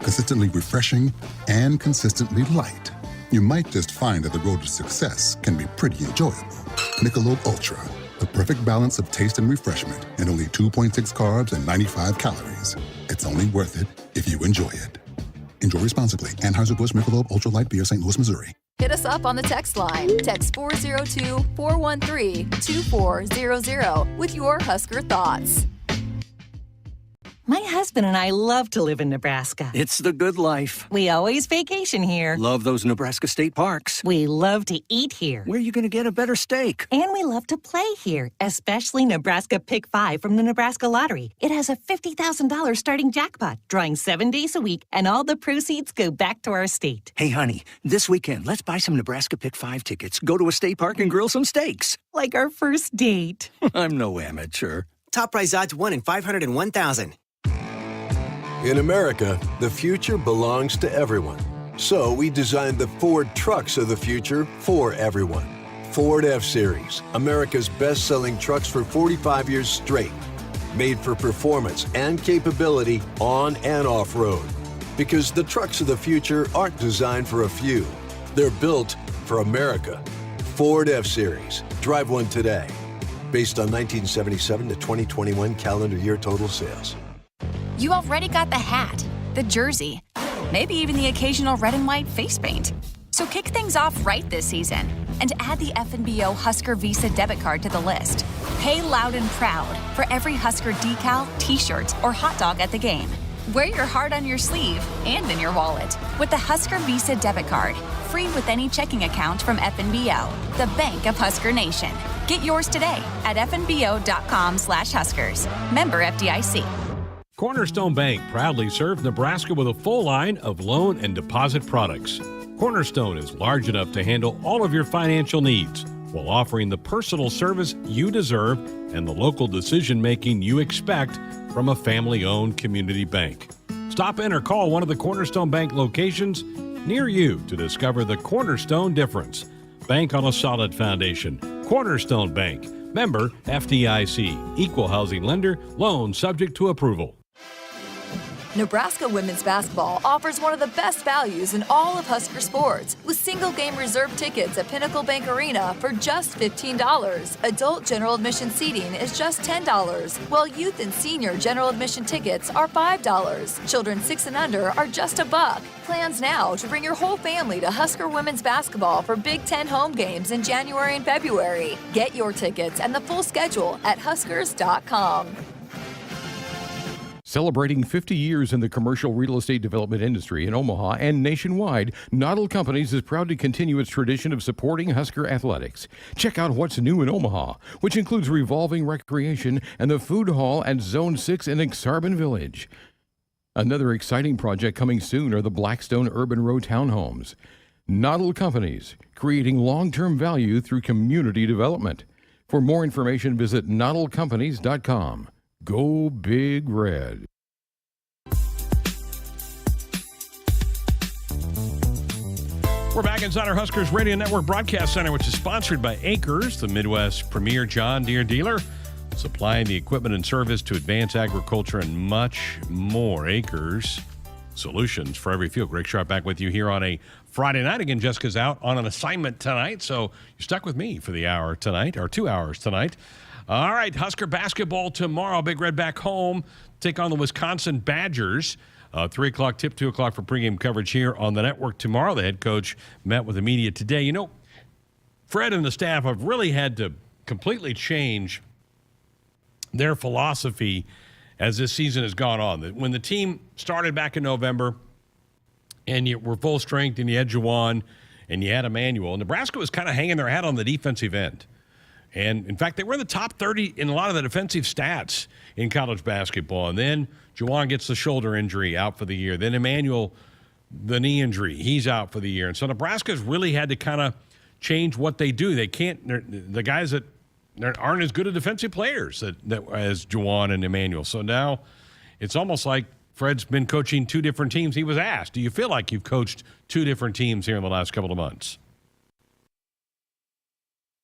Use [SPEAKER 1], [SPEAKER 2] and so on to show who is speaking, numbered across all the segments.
[SPEAKER 1] consistently refreshing, and consistently light, you might just find that the road to success can be pretty enjoyable. Michelob Ultra, the perfect balance of taste and refreshment, and only 2.6 carbs and 95 calories. It's only worth it if you enjoy it. Enjoy responsibly. Anheuser-Busch Michelob Ultra Light Beer, St. Louis, Missouri.
[SPEAKER 2] Hit us up on the text line. Text 402-413-2400 with your Husker thoughts.
[SPEAKER 3] My husband and I love to live in Nebraska.
[SPEAKER 4] It's the good life.
[SPEAKER 3] We always vacation here.
[SPEAKER 4] Love those Nebraska state parks.
[SPEAKER 3] We love to eat here.
[SPEAKER 4] Where are you going to get a better steak?
[SPEAKER 3] And we love to play here, especially Nebraska Pick 5 from the Nebraska Lottery. It has a $50,000 starting jackpot, drawing 7 days a week, and all the proceeds go back to our state.
[SPEAKER 4] Hey, honey, this weekend, let's buy some Nebraska Pick 5 tickets, go to a state park, and grill some steaks.
[SPEAKER 3] Like our first date.
[SPEAKER 4] I'm no amateur.
[SPEAKER 5] Top prize odds 1 in 501,000.
[SPEAKER 6] In America, the future belongs to everyone. So we designed the Ford trucks of the future for everyone. Ford F-Series, America's best-selling trucks for 45 years straight. Made for performance and capability on and off-road. Because the trucks of the future aren't designed for a few. They're built for America. Ford F-Series. Drive one today. Based on 1977 to 2021 calendar year total sales.
[SPEAKER 7] You already got the hat, the jersey, maybe even the occasional red and white face paint. So kick things off right this season and add the FNBO Husker Visa debit card to the list. Pay loud and proud for every Husker decal, t-shirt, or hot dog at the game. Wear your heart on your sleeve and in your wallet with the Husker Visa debit card, free with any checking account from FNBO, the bank of Husker Nation. Get yours today at fnbo.com/Huskers. Member FDIC.
[SPEAKER 8] Cornerstone Bank proudly serves Nebraska with a full line of loan and deposit products. Cornerstone is large enough to handle all of your financial needs while offering the personal service you deserve and the local decision-making you expect from a family-owned community bank. Stop in or call one of the Cornerstone Bank locations near you to discover the Cornerstone difference. Bank on a solid foundation. Cornerstone Bank. Member FDIC. Equal housing lender. Loan subject to approval.
[SPEAKER 2] Nebraska women's basketball offers one of the best values in all of Husker sports with single-game reserve tickets at Pinnacle Bank Arena for just $15. Adult general admission seating is just $10, while youth and senior general admission tickets are $5. Children 6 and under are just $1. Plans now to bring your whole family to Husker women's basketball for Big Ten home games in January and February. Get your tickets and the full schedule at Huskers.com.
[SPEAKER 9] Celebrating 50 years in the commercial real estate development industry in Omaha and nationwide, Noddle Companies is proud to continue its tradition of supporting Husker athletics. Check out what's new in Omaha, which includes revolving recreation and the food hall at Zone 6 in Exarban Village. Another exciting project coming soon are the Blackstone Urban Row townhomes. Noddle Companies, creating long-term value through community development. For more information, visit noddlecompanies.com. Go Big Red.
[SPEAKER 8] We're back inside our Huskers Radio Network Broadcast Center, which is sponsored by Acres, the Midwest premier John Deere dealer, supplying the equipment and service to advance agriculture and much more. Acres, solutions for every field. Greg Sharpe back with you here on a Friday night. Again, Jessica's out on an assignment tonight, so you're stuck with me for the hour tonight, or 2 hours tonight. All right, Husker basketball tomorrow. Big Red back home, take on the Wisconsin Badgers. 3 o'clock tip, 2 o'clock for pregame coverage here on the network tomorrow. The head coach met with the media today. You know, Fred and the staff have really had to completely change their philosophy as this season has gone on. When the team started back in November and you were full strength and you had Juwan and you had Emmanuel, Nebraska was kind of hanging their hat on the defensive end. And, in fact, they were in the top 30 in a lot of the defensive stats in college basketball. And then Juwan gets the shoulder injury, out for the year. Then Emmanuel, the knee injury, he's out for the year. And so Nebraska's really had to kind of change what they do. They can't – the guys that aren't as good of defensive players as Juwan and Emmanuel. So now it's almost like Fred's been coaching 2 different teams. He was asked, do you feel like you've coached 2 different teams here in the last couple of months?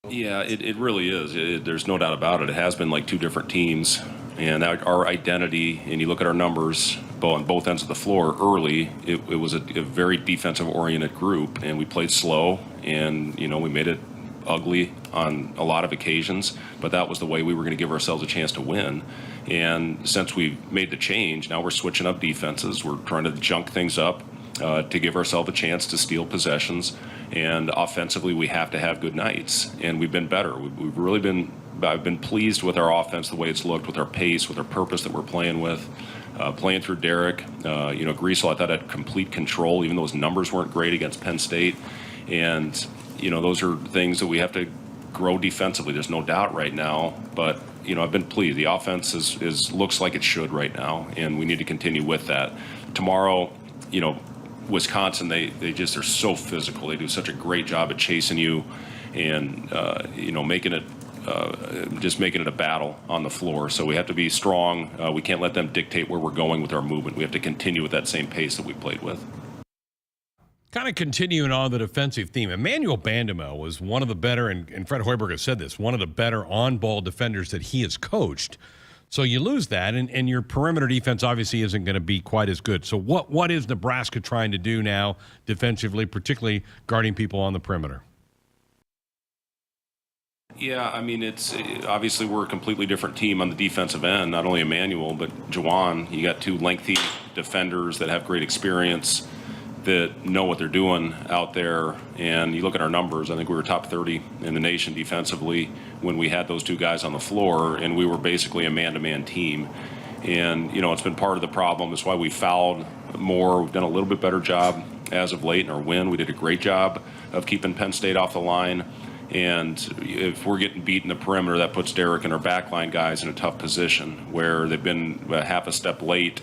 [SPEAKER 10] Yeah, it really is. There's no doubt about it. It has been like 2 different teams, and our identity, and you look at our numbers, on both ends of the floor early. It was a very defensive-oriented group, and we played slow, and, we made it ugly on a lot of occasions, but that was the way we were going to give ourselves a chance to win. And since we made the change, now we're switching up defenses. We're trying to junk things up to give ourselves a chance to steal possessions. And offensively, we have to have good nights, and we've been better. We've really been. I've been pleased with our offense, the way it's looked, with our pace, with our purpose that we're playing with, playing through Derek. Griesel, I thought, had complete control, even though his numbers weren't great against Penn State. And those are things that we have to grow defensively. There's no doubt right now, but I've been pleased. The offense looks like it should right now, and we need to continue with that. Tomorrow, Wisconsin, they're so physical. They do such a great job at chasing you, and making it a battle on the floor. So we have to be strong. We can't let them dictate where we're going with our movement. We have to continue with that same pace that we played with.
[SPEAKER 8] Kind of continuing on the defensive theme, Emmanuel Bandamo was one of the better, and Fred Hoiberg has said this, one of the better on-ball defenders that he has coached. So you lose that, and your perimeter defense obviously isn't going to be quite as good. So what is Nebraska trying to do now defensively, particularly guarding people on the perimeter?
[SPEAKER 10] Yeah, it's obviously we're a completely different team on the defensive end. Not only Emmanuel, but Jawan. You got two lengthy defenders that have great experience, that know what they're doing out there. And you look at our numbers, I think we were top 30 in the nation defensively when we had those two guys on the floor, and we were basically a man-to-man team. And, it's been part of the problem. That's why we fouled more. We've done a little bit better job as of late in our win. We did a great job of keeping Penn State off the line. And if we're getting beat in the perimeter, that puts Derek and our backline guys in a tough position where they've been half a step late.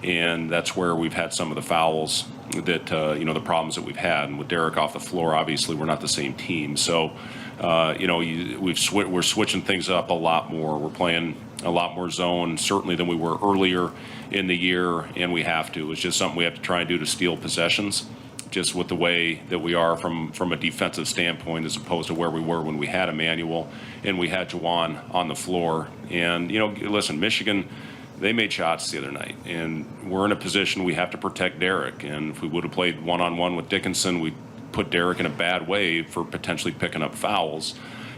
[SPEAKER 10] And that's where we've had some of the fouls that, the problems that we've had. And with Derek off the floor, obviously, we're not the same team. So, we're switching things up a lot more. We're playing a lot more zone, certainly than we were earlier in the year, and we have to. It's just something we have to try and do to steal possessions, just with the way that we are from a defensive standpoint, as opposed to where we were when we had Emmanuel and we had Jawan on the floor. And, listen, Michigan, they made shots the other night, and we're in a position we have to protect Derek. And if we would have played one-on-one with Dickinson, we put Derek in a bad way for potentially picking up fouls.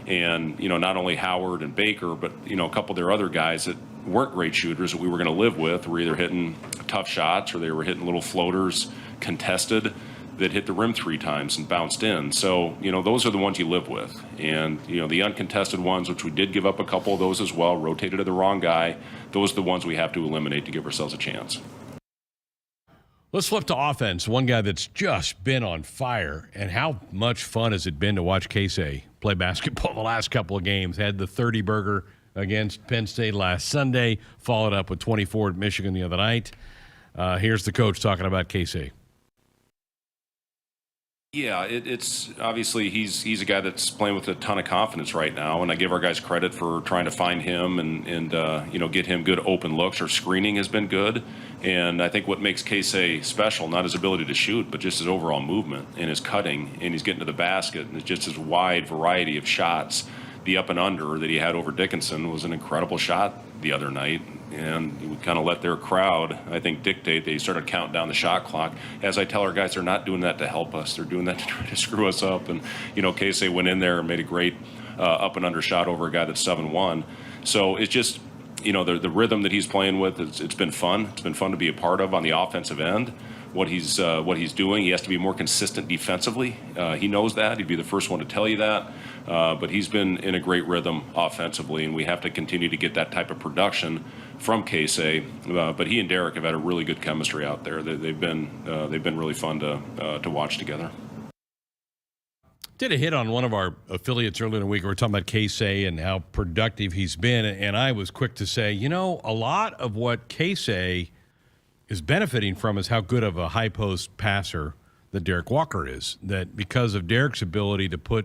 [SPEAKER 10] And, not only Howard and Baker, but, a couple of their other guys that weren't great shooters that we were going to live with were either hitting tough shots or they were hitting little floaters contested that hit the rim 3 times and bounced in. So, those are the ones you live with. And, the uncontested ones, which we did give up a couple of those as well, rotated to the wrong guy, those are the ones we have to eliminate to give ourselves a chance.
[SPEAKER 8] Let's flip to offense. One guy that's just been on fire, and how much fun has it been to watch Casey play basketball the last couple of games. Had the 30-burger against Penn State last Sunday, followed up with 24 at Michigan the other night. Here's the coach talking about Casey.
[SPEAKER 10] Yeah, it's obviously he's a guy that's playing with a ton of confidence right now, and I give our guys credit for trying to find him and get him good open looks. Our screening has been good, and I think what makes Casey special, not his ability to shoot, but just his overall movement and his cutting, and he's getting to the basket, and it's just his wide variety of shots. The up and under that he had over Dickinson was an incredible shot the other night, and he would kind of let their crowd, I think, dictate. They started counting down the shot clock. As I tell our guys, they're not doing that to help us. They're doing that to try to screw us up. And, Casey went in there and made a great up and under shot over a guy that's 7-1. So it's just, the rhythm that he's playing with, it's been fun. It's been fun to be a part of on the offensive end. What he's doing, he has to be more consistent defensively. He knows that. He'd be the first one to tell you that. But he's been in a great rhythm offensively, and we have to continue to get that type of production from Casey. But he and Derek have had a really good chemistry out there. They've been really fun to watch together.
[SPEAKER 8] Did a hit on one of our affiliates earlier in the week. We were talking about Casey and how productive he's been, and I was quick to say, a lot of what Casey is benefiting from is how good of a high post passer that Derek Walker is. That because of Derek's ability to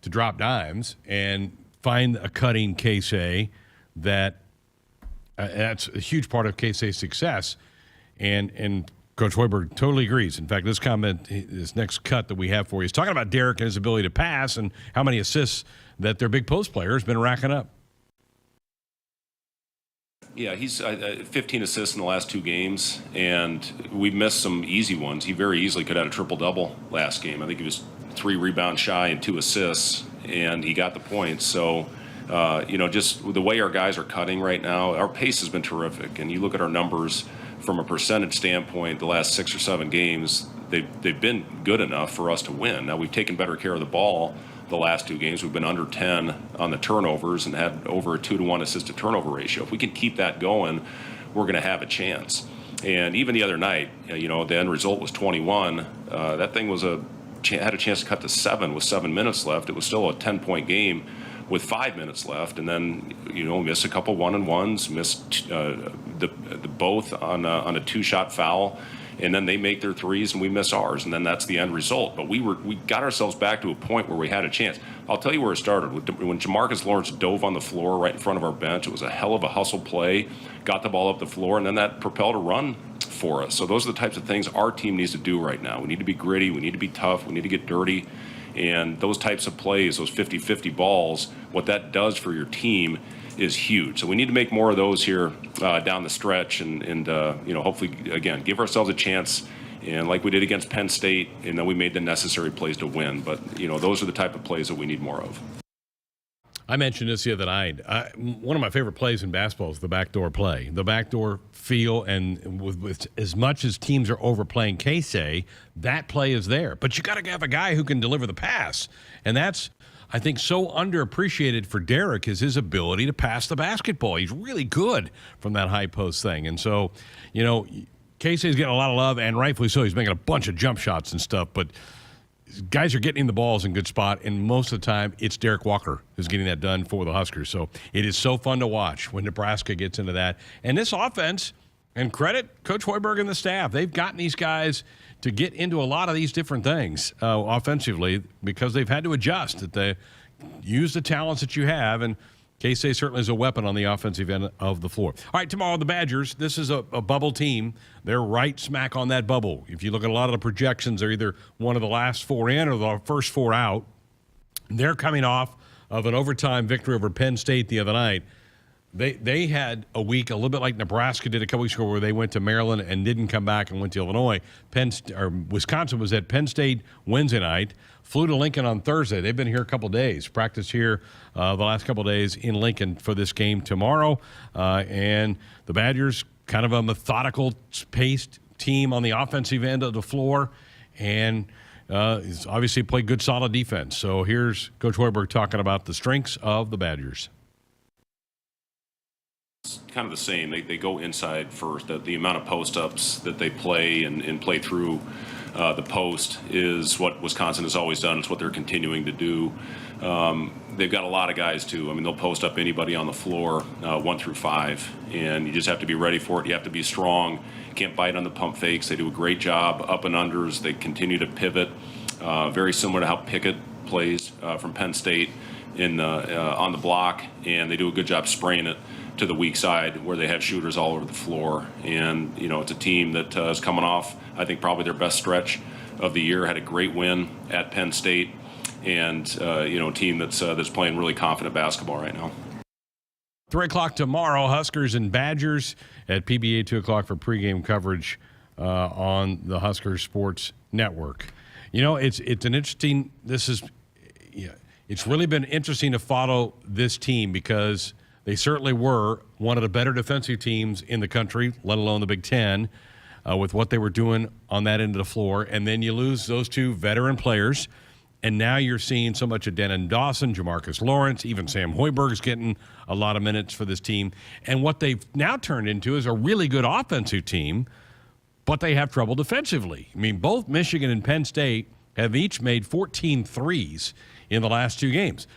[SPEAKER 8] drop dimes and find a cutting Casey, that's a huge part of Casey's success. And Coach Hoiberg totally agrees. In fact, this next cut that we have for you is talking about Derek and his ability to pass and how many assists that their big post player has been racking up.
[SPEAKER 10] Yeah, he's 15 assists in the last 2 games, and we missed some easy ones. He very easily could have had a triple-double last game. I think he was 3 rebounds shy and 2 assists, and he got the points. So, just the way our guys are cutting right now, our pace has been terrific. And you look at our numbers from a percentage standpoint, the last 6 or 7 games, they've been good enough for us to win. Now, we've taken better care of the ball the last 2 games. We've been under 10 on the turnovers and had over a 2-to-1 assist-to-turnover ratio. If we can keep that going, we're going to have a chance. And even the other night, the end result was 21. That thing had a chance to cut to 7 with 7 minutes left. It was still a 10-point game with 5 minutes left, and then missed a couple 1-on-1s, missed the both on a 2-shot foul. And then they make their threes and we miss ours, and then that's the end result. But we got ourselves back to a point where we had a chance. I'll tell you where it started. When Jamarcus Lawrence dove on the floor right in front of our bench, it was a hell of a hustle play, got the ball up the floor, and then that propelled a run for us. So those are the types of things our team needs to do right now. We need to be gritty, we need to be tough, we need to get dirty. And those types of plays, those 50-50 balls, what that does for your team is huge. So we need to make more of those here down the stretch and hopefully, again, give ourselves a chance, and like we did against Penn State, and then we made the necessary plays to win. But, those are the type of plays that we need more of.
[SPEAKER 8] I mentioned this the other night. One of my favorite plays in basketball is the backdoor play. The backdoor feel, and with as much as teams are overplaying Casey, that play is there. But you got to have a guy who can deliver the pass. And that's, I think, so underappreciated for Derek is his ability to pass the basketball. He's really good from that high post thing. And so, Casey's getting a lot of love, and rightfully so. He's making a bunch of jump shots and stuff. But guys are getting the balls in good spot, and most of the time it's Derek Walker who's getting that done for the Huskers. So it is so fun to watch when Nebraska gets into that. And this offense, and credit Coach Hoiberg and the staff, they've gotten these guys to get into a lot of these different things offensively because they've had to adjust, that they use the talents that you have, and Casey certainly is a weapon on the offensive end of the floor. All right, tomorrow the Badgers, this is a bubble team. They're right smack on that bubble. If you look at a lot of the projections, they're either one of the last 4 in or the first 4 out. They're coming off of an overtime victory over Penn State the other night. They had a week a little bit like Nebraska did a couple weeks ago where they went to Maryland and didn't come back and went to Illinois. Wisconsin was at Penn State Wednesday night, flew to Lincoln on Thursday. They've been here a couple days, practiced here the last couple days in Lincoln for this game tomorrow. And the Badgers, kind of a methodical paced team on the offensive end of the floor, and he's obviously played good solid defense. So here's Coach Hoiberg talking about the strengths of the Badgers.
[SPEAKER 10] Kind of the same. They go inside first. The amount of post-ups that they play and play through the post is what Wisconsin has always done. It's what they're continuing to do. They've got a lot of guys, too. I mean, they'll post up anybody on the floor 1 through 5, and you just have to be ready for it. You have to be strong. You can't bite on the pump fakes. They do a great job up and unders. They continue to pivot, very similar to how Pickett plays from Penn State on the block, and they do a good job spraying it to the weak side where they have shooters all over the floor. And, it's a team that is coming off, I think, probably their best stretch of the year, had a great win at Penn State, and, a team that's playing really confident basketball right now.
[SPEAKER 8] 3 o'clock tomorrow, Huskers and Badgers at PBA 2 o'clock for pregame coverage on the Husker Sports Network. It's an interesting – it's really been interesting to follow this team because – they certainly were one of the better defensive teams in the country, let alone the Big Ten, with what they were doing on that end of the floor. And then you lose those 2 veteran players, and now you're seeing so much of Denon Dawson, Jamarcus Lawrence, even Sam Hoiberg's getting a lot of minutes for this team. And what they've now turned into is a really good offensive team, but they have trouble defensively. I mean, both Michigan and Penn State have each made 14 threes in the last 2 games.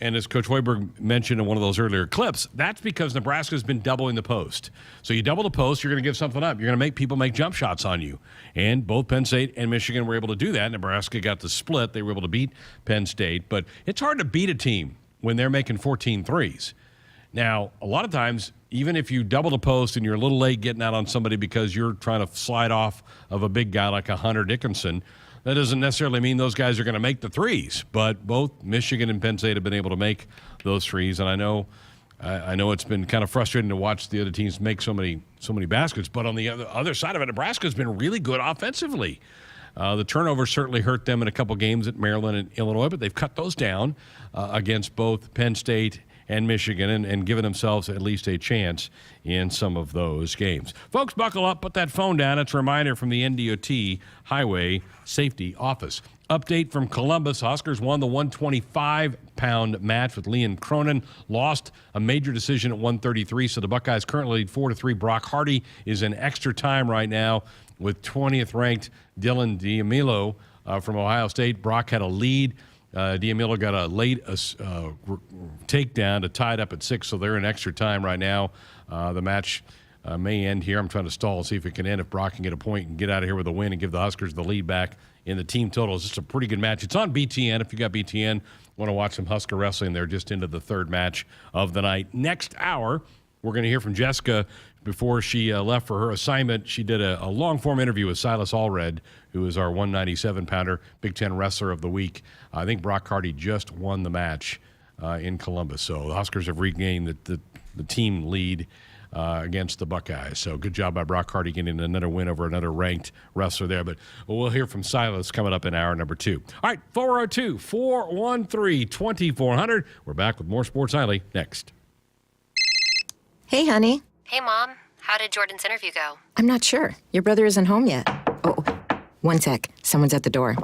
[SPEAKER 8] And as Coach Hoiberg mentioned in one of those earlier clips, that's because Nebraska's been doubling the post. So you double the post, you're going to give something up. You're going to make people make jump shots on you. And both Penn State and Michigan were able to do that. Nebraska got the split. They were able to beat Penn State. But it's hard to beat a team when they're making 14 threes. Now, a lot of times, even if you double the post and you're a little late getting out on somebody because you're trying to slide off of a big guy like a Hunter Dickinson, that doesn't necessarily mean those guys are going to make the threes, but both Michigan and Penn State have been able to make those threes. And I know I know it's been kind of frustrating to watch the other teams make so many baskets, but on the other side of it, Nebraska's been really good offensively. The turnovers certainly hurt them in a couple games at Maryland and Illinois, but they've cut those down against both Penn State and Michigan and given themselves at least a chance in some of those games. Folks, buckle up, put that phone down. It's a reminder from the NDOT Highway Safety Office. Update from Columbus. Huskers won the 125-pound match with Leon Cronin. Lost a major decision at 133, so the Buckeyes currently lead 4-3. Brock Hardy is in extra time right now with 20th-ranked Dylan D'Amilo from Ohio State. Brock had a lead. D'Amilo got a late takedown to tie it up at 6, so they're in extra time right now. The match may end here. I'm trying to stall and see if it can end, if Brock can get a point and get out of here with a win and give the Huskers the lead back in the team total. It's just a pretty good match. It's on BTN. If you got BTN, want to watch some Husker wrestling, they're just into the third match of the night. Next hour, we're going to hear from Jessica. Before she left for her assignment, she did a long-form interview with Silas Allred, who is our 197-pounder Big Ten Wrestler of the Week. I think Brock Hardy just won the match in Columbus. So the Huskers have regained the team lead against the Buckeyes. So good job by Brock Hardy getting another win over another ranked wrestler there. But we'll hear from Silas coming up in hour number 2. All right, 402-413-2400. We're back with more Sports Nightly next.
[SPEAKER 11] Hey, honey.
[SPEAKER 12] Hey, Mom. How did Jordan's interview go?
[SPEAKER 11] I'm not sure. Your brother isn't home yet. Oh, one sec. Someone's at the door.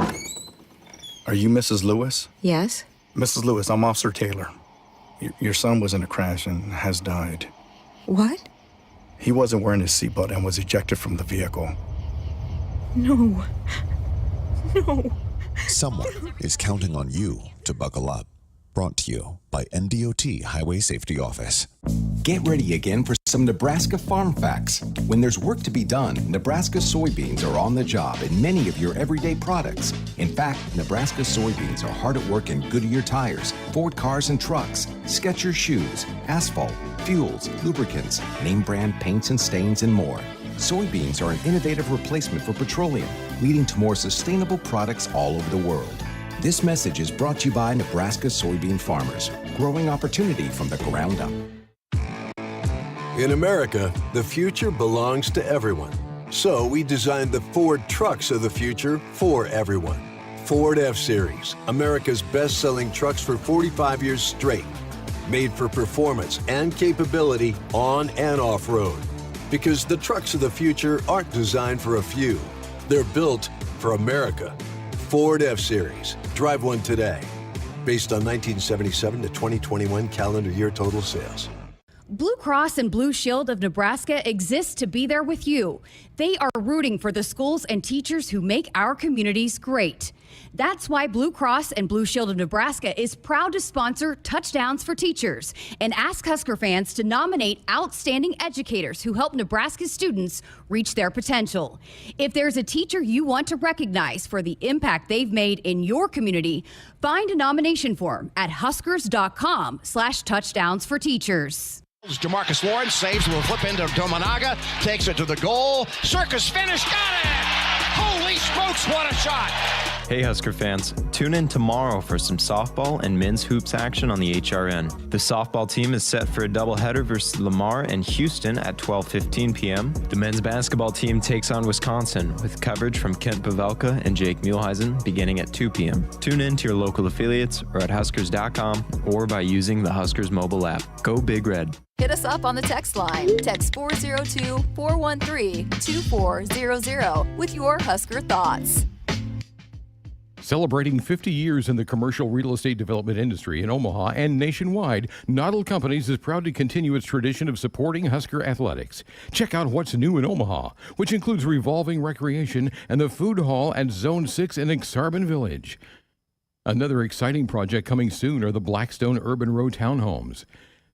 [SPEAKER 13] Are you Mrs. Lewis?
[SPEAKER 11] Yes?
[SPEAKER 13] Mrs. Lewis, I'm Officer Taylor. Your son was in a crash and has died.
[SPEAKER 11] What?
[SPEAKER 13] He wasn't wearing his seatbelt and was ejected from the vehicle.
[SPEAKER 11] No.
[SPEAKER 14] Someone is counting on you to buckle up. Brought to you by NDOT Highway Safety Office.
[SPEAKER 15] Get ready again for some Nebraska farm facts. When there's work to be done, Nebraska soybeans are on the job in many of your everyday products. In fact, Nebraska soybeans are hard at work in Goodyear tires, Ford cars and trucks, Skechers shoes, asphalt, fuels, lubricants, name brand paints and stains, and more. Soybeans are an innovative replacement for petroleum, leading to more sustainable products all over the world. This message is brought to you by Nebraska soybean farmers, growing opportunity from the ground up.
[SPEAKER 6] In America, the future belongs to everyone. So we designed the Ford trucks of the future for everyone. Ford F-Series, America's best-selling trucks for 45 years straight. Made for performance and capability on and off-road. Because the trucks of the future aren't designed for a few. They're built for America. Ford F-Series. Drive one today. Based on 1977 to 2021 calendar year total sales.
[SPEAKER 16] Blue Cross and Blue Shield of Nebraska exists to be there with you. They are rooting for the schools and teachers who make our communities great. That's why Blue Cross and Blue Shield of Nebraska is proud to sponsor Touchdowns for Teachers and ask Husker fans to nominate outstanding educators who help Nebraska students reach their potential. If there's a teacher you want to recognize for the impact they've made in your community, find a nomination form at huskers.com/touchdownsforteachers.
[SPEAKER 17] Jamarcus Lawrence saves, will flip into Tominaga, takes it to the goal. Circus finish, got it! Holy smokes, what a shot!
[SPEAKER 18] Hey Husker fans, tune in tomorrow for some softball and men's hoops action on the HRN. The softball team is set for a doubleheader versus Lamar and Houston at 12:15 p.m. The men's basketball team takes on Wisconsin with coverage from Kent Pavelka and Jake Muehlheisen beginning at 2 p.m. Tune in to your local affiliates or at huskers.com or by using the Huskers mobile app. Go Big Red.
[SPEAKER 2] Hit us up on the text line. Text 402-413-2400 with your Husker thoughts.
[SPEAKER 9] Celebrating 50 years in the commercial real estate development industry in Omaha and nationwide, Noddle Companies is proud to continue its tradition of supporting Husker athletics. Check out what's new in Omaha, which includes revolving recreation and the food hall at Zone 6 in Exarban Village. Another exciting project coming soon are the Blackstone Urban Row townhomes.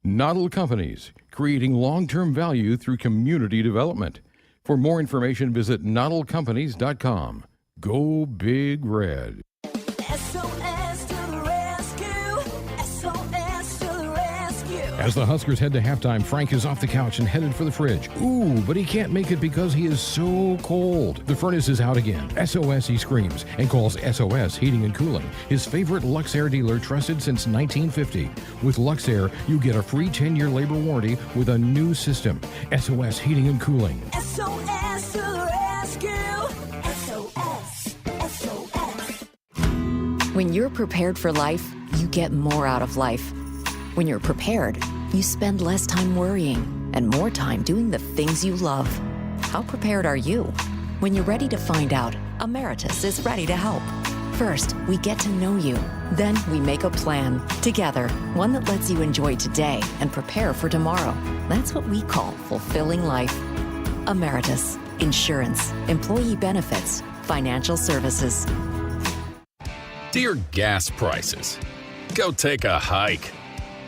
[SPEAKER 9] Noddle Companies, creating long-term value through community development. For more information, visit noddlecompanies.com. Go Big Red.
[SPEAKER 19] SOS to the rescue. SOS to the rescue.
[SPEAKER 9] As the Huskers head to halftime, Frank is off the couch and headed for the fridge. Ooh, but he can't make it because he is so cold. The furnace is out again. SOS, he screams, and calls SOS Heating and Cooling, his favorite Luxair dealer trusted since 1950. With Luxair, you get a free 10-year labor warranty with a new system. SOS Heating and Cooling.
[SPEAKER 19] SOS to the rescue. SOS. SOS.
[SPEAKER 11] When you're prepared for life, you get more out of life. When you're prepared, you spend less time worrying and more time doing the things you love. How prepared are you? When you're ready to find out, Emeritus is ready to help. First, we get to know you. Then we make a plan together, one that lets you enjoy today and prepare for tomorrow. That's what we call fulfilling life. Emeritus, insurance, employee benefits, financial services.
[SPEAKER 20] Dear gas prices, go take a hike.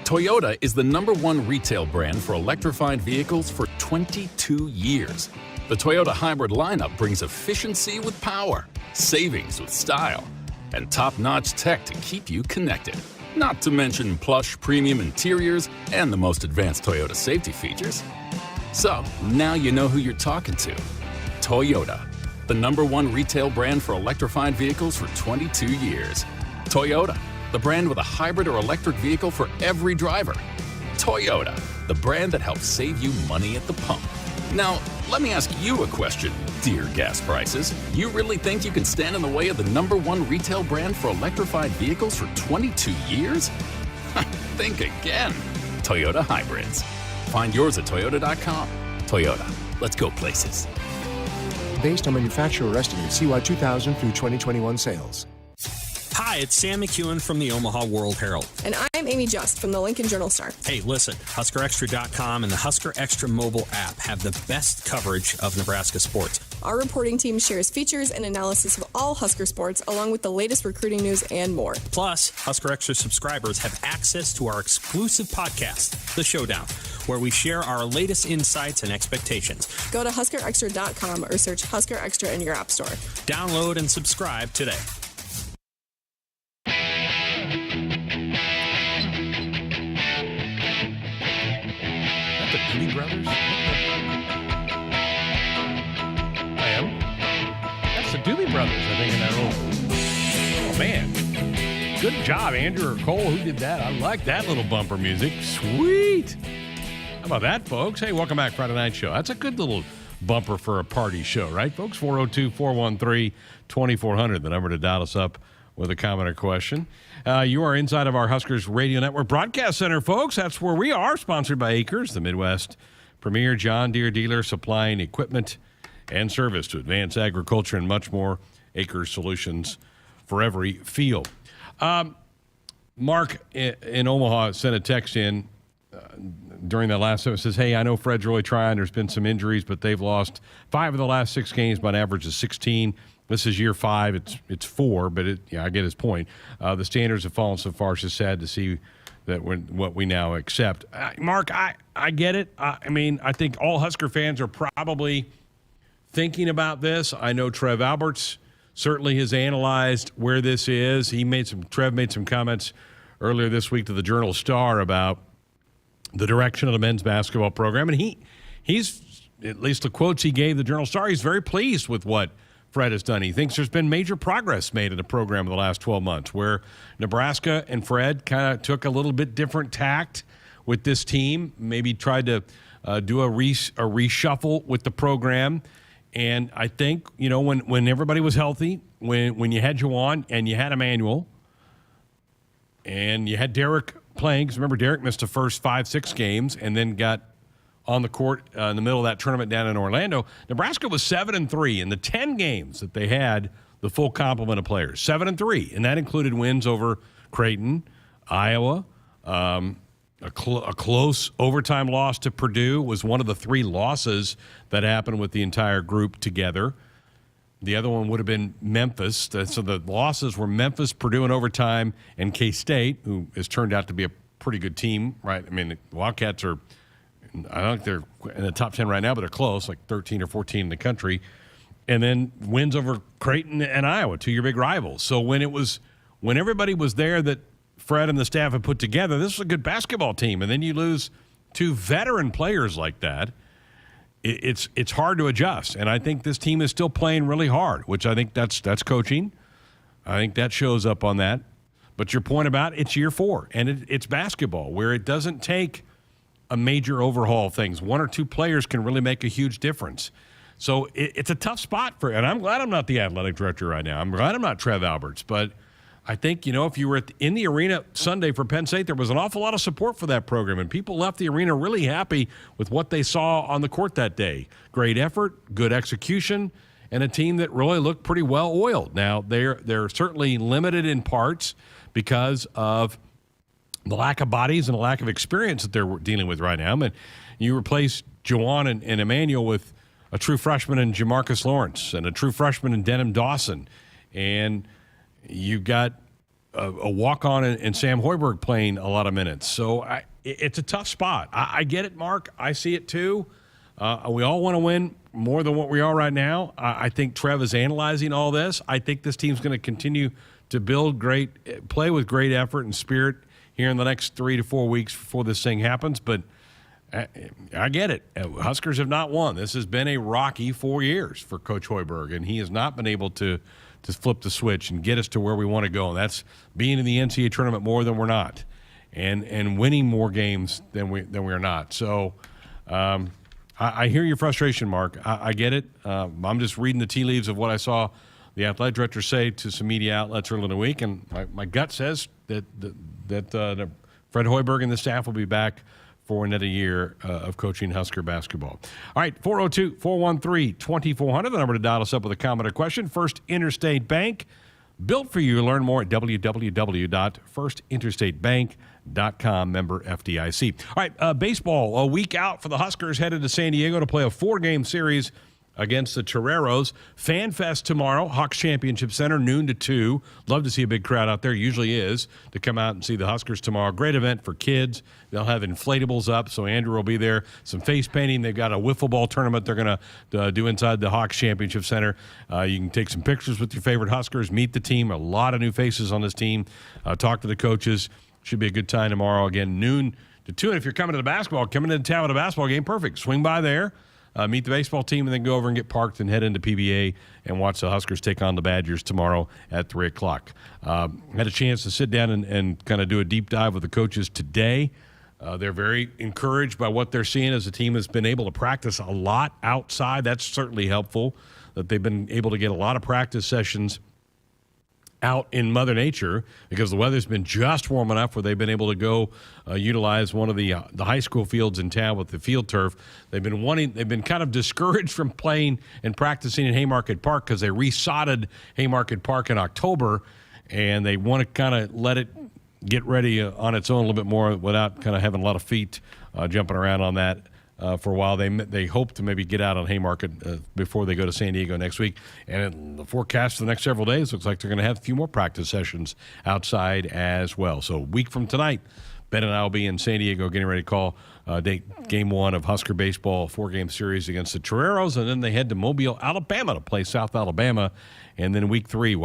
[SPEAKER 20] Toyota is the #1 retail brand for electrified vehicles for 22 years. The Toyota hybrid lineup brings efficiency with power, savings with style, and top-notch tech to keep you connected. Not to mention plush premium interiors and the most advanced Toyota safety features. So, now you know who you're talking to. Toyota, the #1 retail brand for electrified vehicles for 22 years. Toyota, the brand with a hybrid or electric vehicle for every driver. Toyota, the brand that helps save you money at the pump. Now, let me ask you a question, dear gas prices. You really think you can stand in the way of the #1 retail brand for electrified vehicles for 22 years? Think again. Toyota Hybrids. Find yours at toyota.com. Toyota, let's go places.
[SPEAKER 21] Based on manufacturer estimates, CY 2000 through 2021 sales.
[SPEAKER 22] Hi, it's Sam McEwen from the Omaha World Herald.
[SPEAKER 23] And I'm Amy Just from the Lincoln Journal-Star.
[SPEAKER 22] Hey, listen, HuskerExtra.com and the Husker Extra mobile app have the best coverage of Nebraska sports.
[SPEAKER 23] Our reporting team shares features and analysis of all Husker sports, along with the latest recruiting news and more.
[SPEAKER 22] Plus, Husker Extra subscribers have access to our exclusive podcast, The Showdown, where we share our latest insights and expectations.
[SPEAKER 23] Go to HuskerExtra.com or search Husker Extra in your app store.
[SPEAKER 22] Download and subscribe today.
[SPEAKER 8] Doobie Brothers? I am. That's the Doobie Brothers, I think, in that little... Oh, man. Good job, Andrew or Cole. Who did that? I like that little bumper music. Sweet. How about that, folks? Hey, welcome back, Friday Night Show. That's a good little bumper for a party show, right, folks? 402-413-2400, the number to dial us up with a comment or question. You are inside of our Huskers Radio Network Broadcast Center, folks. That's where we are, sponsored by Acres, the Midwest premier John Deere dealer supplying equipment and service to advance agriculture and much more. Acres solutions for every field. Mark in Omaha sent a text in during that last segment. Says, hey, I know Fred's really trying. There's been some injuries, but they've lost 5 of the last 6 games by an average of 16. This is year 5. It's 4, but I get his point. The standards have fallen so far. It's just sad to see that what we now accept. Mark, I get it. I mean, I think all Husker fans are probably thinking about this. I know Trev Alberts certainly has analyzed where this is. Trev made some comments earlier this week to the Journal-Star about the direction of the men's basketball program, and he's at least the quotes he gave the Journal-Star, he's very pleased with what Fred has done. He thinks there's been major progress made in the program in the last 12 months, where Nebraska and Fred kind of took a little bit different tact with this team, maybe tried to do a reshuffle with the program. And I think, when everybody was healthy, when you had Juwan and you had Emmanuel and you had Derek playing, because remember, Derek missed the first 5-6 games and then got on the court in the middle of that tournament down in Orlando. Nebraska was 7-3 in the 10 games that they had the full complement of players. 7-3, and that included wins over Creighton, Iowa. A close overtime loss to Purdue was one of the 3 losses that happened with the entire group together. The other one would have been Memphis. So the losses were Memphis, Purdue in overtime, and K-State, who has turned out to be a pretty good team, right? I mean, the Wildcats are, I don't think they're in the top 10 right now, but they're close, like 13 or 14 in the country. And then wins over Creighton and Iowa, 2 of your big rivals. So when everybody was there that Fred and the staff have put together, this is a good basketball team. And then you lose 2 veteran players like that. It's hard to adjust. And I think this team is still playing really hard, which I think that's coaching. I think that shows up on that. But your point about it's year 4, and it's basketball, where it doesn't take a major overhaul of things. 1 or 2 players can really make a huge difference. So it's a tough spot and I'm glad I'm not the athletic director right now. I'm glad I'm not Trev Alberts, but I think, if you were in the arena Sunday for Penn State, there was an awful lot of support for that program, and people left the arena really happy with what they saw on the court that day. Great effort, good execution, and a team that really looked pretty well oiled. Now, they're certainly limited in parts because of the lack of bodies and the lack of experience that they're dealing with right now. And you replace Juwan and Emmanuel with a true freshman in Jamarcus Lawrence and a true freshman in Denham Dawson. And you got a walk-on in Sam Hoiberg playing a lot of minutes. So it's a tough spot. I get it, Mark. I see it too. We all want to win more than what we are right now. I think Trev is analyzing all this. I think this team's going to continue to play with great effort and spirit here in the next 3 to 4 weeks before this thing happens. But I get it. Huskers have not won. This has been a rocky 4 years for Coach Hoiberg, and he has not been able to flip the switch and get us to where we want to go. And that's being in the NCAA tournament more than we're not, and winning more games than we're not. So I hear your frustration, Mark. I get it. I'm just reading the tea leaves of what I saw the athletic director say to some media outlets earlier in the week, and my gut says that Fred Hoiberg and the staff will be back for another year of coaching Husker basketball. All right, 402-413-2400, the number to dial us up with a comment or question. First Interstate Bank, built for you. Learn more at www.firstinterstatebank.com, member FDIC. All right, baseball, a week out for the Huskers, headed to San Diego to play a 4-game series against the Toreros. Fan Fest tomorrow, Hawks Championship Center, noon to 2. Love to see a big crowd out there. Usually is, to come out and see the Huskers tomorrow. Great event for kids. They'll have inflatables up, so Andrew will be there. Some face painting. They've got a wiffle ball tournament they're going to do inside the Hawks Championship Center. You can take some pictures with your favorite Huskers, meet the team. A lot of new faces on this team. Talk to the coaches. Should be a good time tomorrow. Again, noon to 2. And if you're coming into town with a basketball game, perfect. Swing by there. Meet the baseball team, and then go over and get parked and head into PBA and watch the Huskers take on the Badgers tomorrow at 3 o'clock. Had a chance to sit down and kind of do a deep dive with the coaches today. They're very encouraged by what they're seeing as the team has been able to practice a lot outside. That's certainly helpful, that they've been able to get a lot of practice sessions out in Mother Nature, because the weather's been just warm enough where they've been able to go utilize one of the high school fields in town with the field turf. They've been kind of discouraged from playing and practicing in Haymarket Park because they resodded Haymarket Park in October, and they want to kind of let it get ready on its own a little bit more without kind of having a lot of feet jumping around on that. For a while. They hope to maybe get out on Haymarket before they go to San Diego next week. And the forecast for the next several days looks like they're going to have a few more practice sessions outside as well. So a week from tonight, Ben and I will be in San Diego getting ready to call Game 1 of Husker baseball, 4-game series against the Toreros. And then they head to Mobile, Alabama to play South Alabama. And then week 3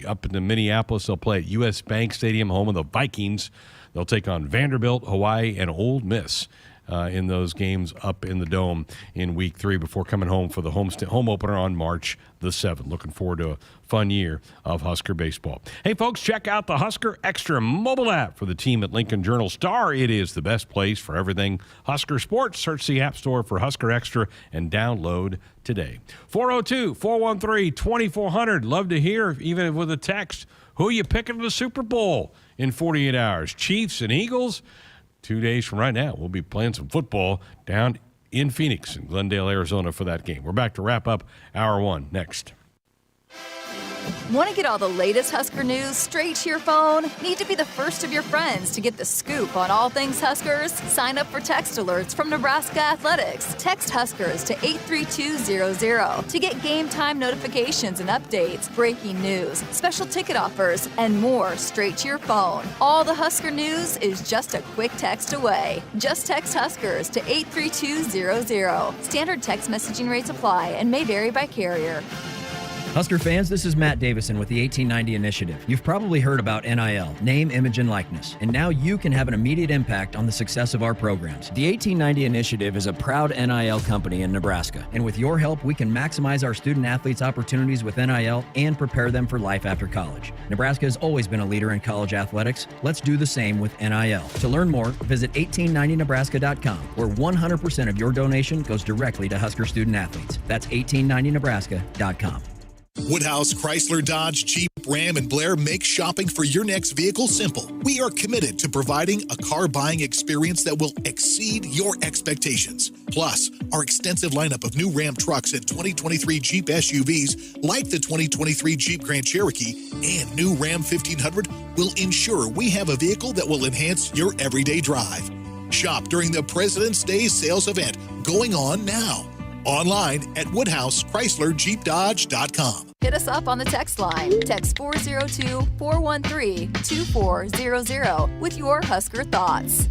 [SPEAKER 8] up in Minneapolis, they'll play at U.S. Bank Stadium, home of the Vikings. They'll take on Vanderbilt, Hawaii, and Ole Miss in those games up in the Dome in week 3 before coming home for the home opener on March the 7th. Looking forward to a fun year of Husker baseball. Hey, folks, check out the Husker Extra mobile app for the team at Lincoln Journal-Star. It is the best place for everything Husker sports. Search the App Store for Husker Extra and download today. 402-413-2400. Love to hear, even with a text, who you picking to the Super Bowl in 48 hours. Chiefs and Eagles? 2 days from right now, we'll be playing some football down in Phoenix and Glendale, Arizona for that game. We're back to wrap up Hour 1 next.
[SPEAKER 2] Want to get all the latest Husker news straight to your phone? Need to be the first of your friends to get the scoop on all things Huskers? Sign up for text alerts from Nebraska Athletics. Text Huskers to 83200 to get game time notifications and updates, breaking news, special ticket offers, and more straight to your phone. All the Husker news is just a quick text away. Just text Huskers to 83200. Standard text messaging rates apply and may vary by carrier.
[SPEAKER 1] Husker fans, this is Matt Davison with the 1890 Initiative. You've probably heard about NIL, name, image, and likeness, and now you can have an immediate impact on the success of our programs. The 1890 Initiative is a proud NIL company in Nebraska, and with your help, we can maximize our student athletes' opportunities with NIL and prepare them for life after college. Nebraska has always been a leader in college athletics. Let's do the same with NIL. To learn more, visit 1890nebraska.com, where 100% of your donation goes directly to Husker student athletes. That's 1890nebraska.com.
[SPEAKER 3] Woodhouse, Chrysler, Dodge, Jeep, Ram, and Blair make shopping for your next vehicle simple. We are committed to providing a car buying experience that will exceed your expectations. Plus, our extensive lineup of new Ram trucks and 2023 Jeep SUVs, like the 2023 Jeep Grand Cherokee and new Ram 1500, will ensure we have a vehicle that will enhance your everyday drive. Shop during the President's Day sales event going on now. Online at WoodhouseChryslerJeepDodge.com.
[SPEAKER 2] Hit us up on the text line. Text 402-413-2400 with your Husker thoughts.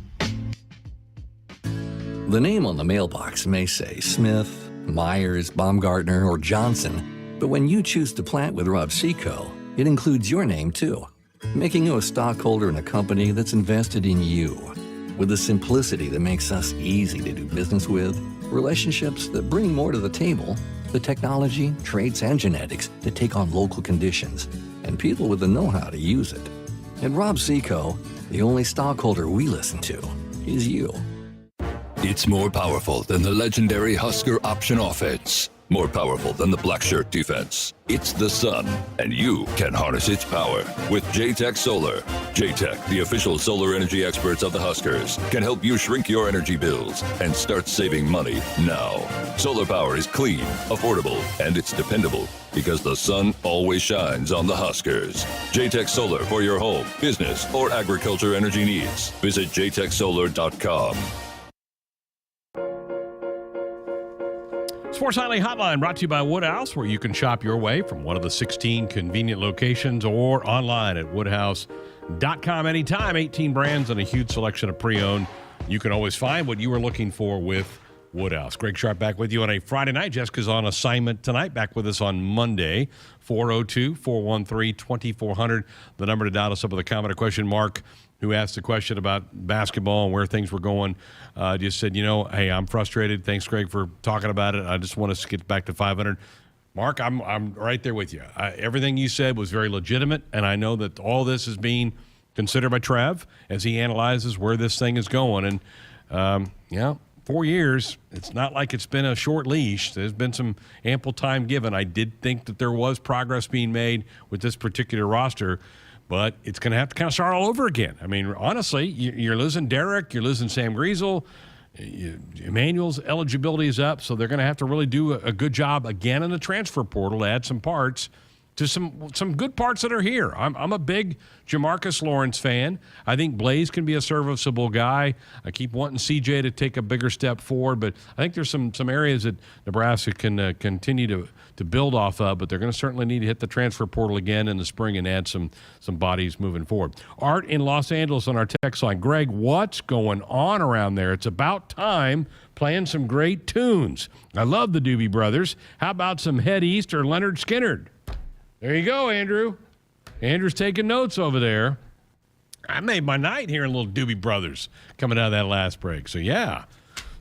[SPEAKER 4] The name on the mailbox may say Smith, Myers, Baumgartner, or Johnson, but when you choose to plant with Rob Seco, it includes your name too, making you a stockholder in a company that's invested in you. With the simplicity that makes us easy to do business with, relationships that bring more to the table, the technology, traits, and genetics that take on local conditions, and people with the know-how to use it. At Rob Seco, the only stockholder we listen to is you.
[SPEAKER 24] It's more powerful than the legendary Husker option offense. More powerful than the black shirt defense. It's the sun, and you can harness its power with J-Tech Solar. J-Tech, the official solar energy experts of the Huskers, can help you shrink your energy bills and start saving money now. Solar power is clean, affordable, and it's dependable because the sun always shines on the Huskers. J-Tech Solar for your home, business, or agriculture energy needs. Visit jtechsolar.com.
[SPEAKER 8] Sports Nightly Hotline brought to you by Woodhouse, where you can shop your way from one of the 16 convenient locations or online at woodhouse.com anytime. 18 brands and a huge selection of pre-owned. You can always find what you were looking for with Woodhouse. Greg Sharpe back with you on a Friday night. Jessica's on assignment tonight. Back with us on Monday. 402-413-2400. The number to dial us up with a comment or question. Mark, who asked a question about basketball and where things were going, just said, hey, I'm frustrated. Thanks, Greg, for talking about it. I just want us to get back to 500. Mark, I'm right there with you. Everything you said was very legitimate, and I know that all this is being considered by Trev as he analyzes where this thing is going. And, 4 years, it's not like it's been a short leash. There's been some ample time given. I did think that there was progress being made with this particular roster, but it's going to have to kind of start all over again. I mean, honestly, you're losing Derek, you're losing Sam Griesel, Emmanuel's eligibility is up, so they're going to have to really do a good job again in the transfer portal to add some parts to some good parts that are here. I'm a big Jamarcus Lawrence fan. I think Blaze can be a serviceable guy. I keep wanting CJ to take a bigger step forward, but I think there's some areas that Nebraska can continue to build off of, but they're going to certainly need to hit the transfer portal again in the spring and add some bodies moving forward. Art in Los Angeles on our text line. Greg, what's going on around there? It's about time playing some great tunes. I love the Doobie Brothers. How about some Head East or Leonard Skinnard? There you go, Andrew. Andrew's taking notes over there. I made my night hearing little Doobie Brothers coming out of that last break. So, yeah,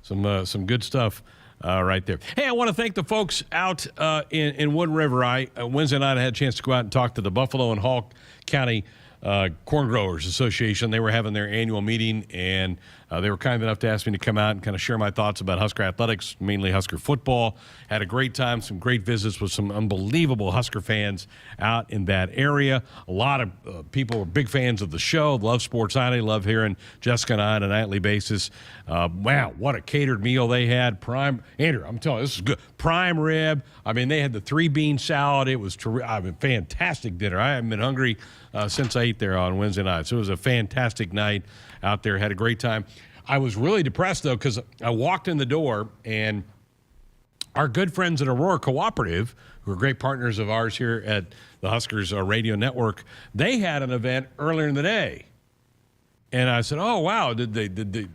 [SPEAKER 8] some good stuff right there. Hey, I want to thank the folks out in Wood River. Wednesday night I had a chance to go out and talk to the Buffalo and Hall County Corn Growers Association. They were having their annual meeting, and they were kind enough to ask me to come out and kind of share my thoughts about Husker athletics, mainly Husker football. Had a great time, some great visits with some unbelievable Husker fans out in that area. A lot of people were big fans of the show, love Sports Nightly, love hearing Jessica and I on a nightly basis. Wow, what a catered meal they had. Prime, Andrew, I'm telling you, this is good. Prime rib. I mean, they had the 3-bean salad. It was fantastic dinner. I haven't been hungry since I ate there on Wednesday night. So it was a fantastic night out there. Had a great time. I was really depressed, though, because I walked in the door, and our good friends at Rohr Cooperative, who are great partners of ours here at the Huskers radio network, they had an event earlier in the day. And I said, oh, wow, was it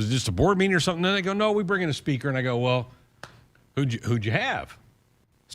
[SPEAKER 8] just a board meeting or something? And they go, no, we bring in a speaker. And I go, well, who'd you have?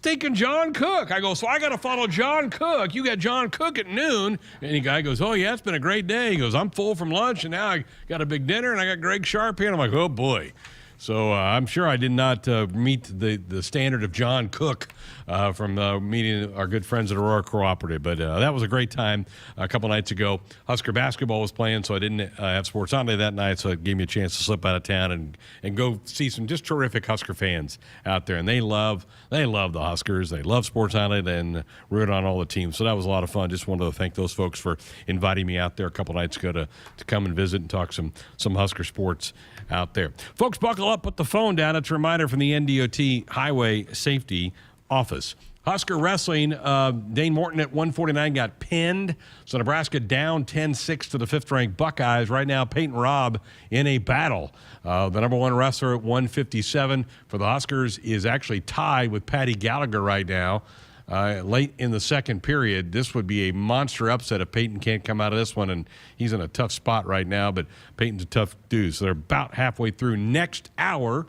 [SPEAKER 8] stinking John Cook. I go, so I got to follow John Cook. You got John Cook at noon. And the guy goes, oh, yeah, it's been a great day. He goes, I'm full from lunch, and now I got a big dinner, and I got Greg Sharpe here. And I'm like, oh, boy. So I'm sure I did not meet the standard of John Cook from meeting our good friends at the Rohr Cooperative. But that was a great time a couple nights ago. Husker basketball was playing, so I didn't have Sports Sunday that night, so it gave me a chance to slip out of town and go see some just terrific Husker fans out there. And they love the Huskers. They love Sports Sunday and root on all the teams. So that was a lot of fun. Just wanted to thank those folks for inviting me out there a couple nights ago to come and visit and talk some Husker sports out there. Folks, buckle up, put the phone down. It's a reminder from the NDOT Highway Safety Office. Husker wrestling, Dane Morton at 149 got pinned. So Nebraska down 10-6 to the fifth-ranked Buckeyes. Right now, Peyton Robb in a battle. The number one wrestler at 157 for the Huskers is actually tied with Patty Gallagher right now. Late in the second period, this would be a monster upset if Peyton can't come out of this one, and he's in a tough spot right now, but Peyton's a tough dude. So they're about halfway through. Next hour,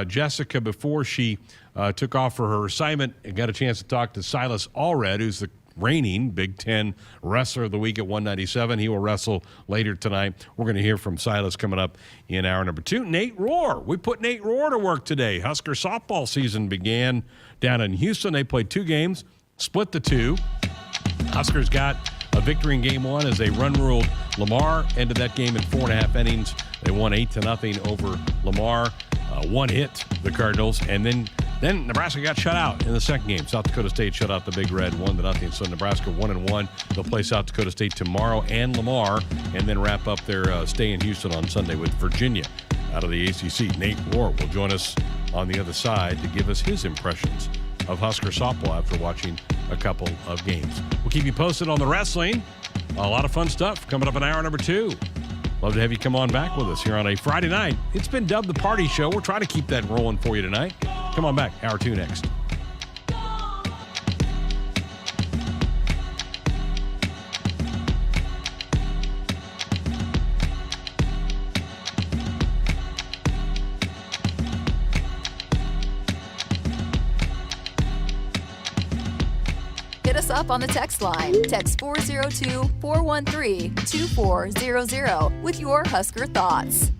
[SPEAKER 8] Jessica, before she took off for her assignment, got a chance to talk to Silas Allred, who's the reigning Big Ten Wrestler of the Week at 197. He will wrestle later tonight. We're going to hear from Silas coming up in hour number 2. Nate Rohr. We put Nate Rohr to work today. Husker softball season began down in Houston. They played 2 games, split the 2. Huskers got a victory in game 1 as they run-ruled Lamar. Ended that game in 4.5 innings. They won 8-0 over Lamar. One hit, the Cardinals, and then Nebraska got shut out in the second game. South Dakota State shut out the Big Red 1-0. So Nebraska 1-1. They'll play South Dakota State tomorrow and Lamar, and then wrap up their stay in Houston on Sunday with Virginia out of the ACC. Nate Rohr will join us on the other side to give us his impressions of Husker softball after watching a couple of games. We'll keep you posted on the wrestling. A lot of fun stuff coming up in hour number 2. Love to have you come on back with us here on a Friday night. It's been dubbed the party show. We're trying to keep that rolling for you tonight. Come on back. Hour 2 next.
[SPEAKER 2] Hit us up on the text line. Text 402-413-2400 with your Husker thoughts.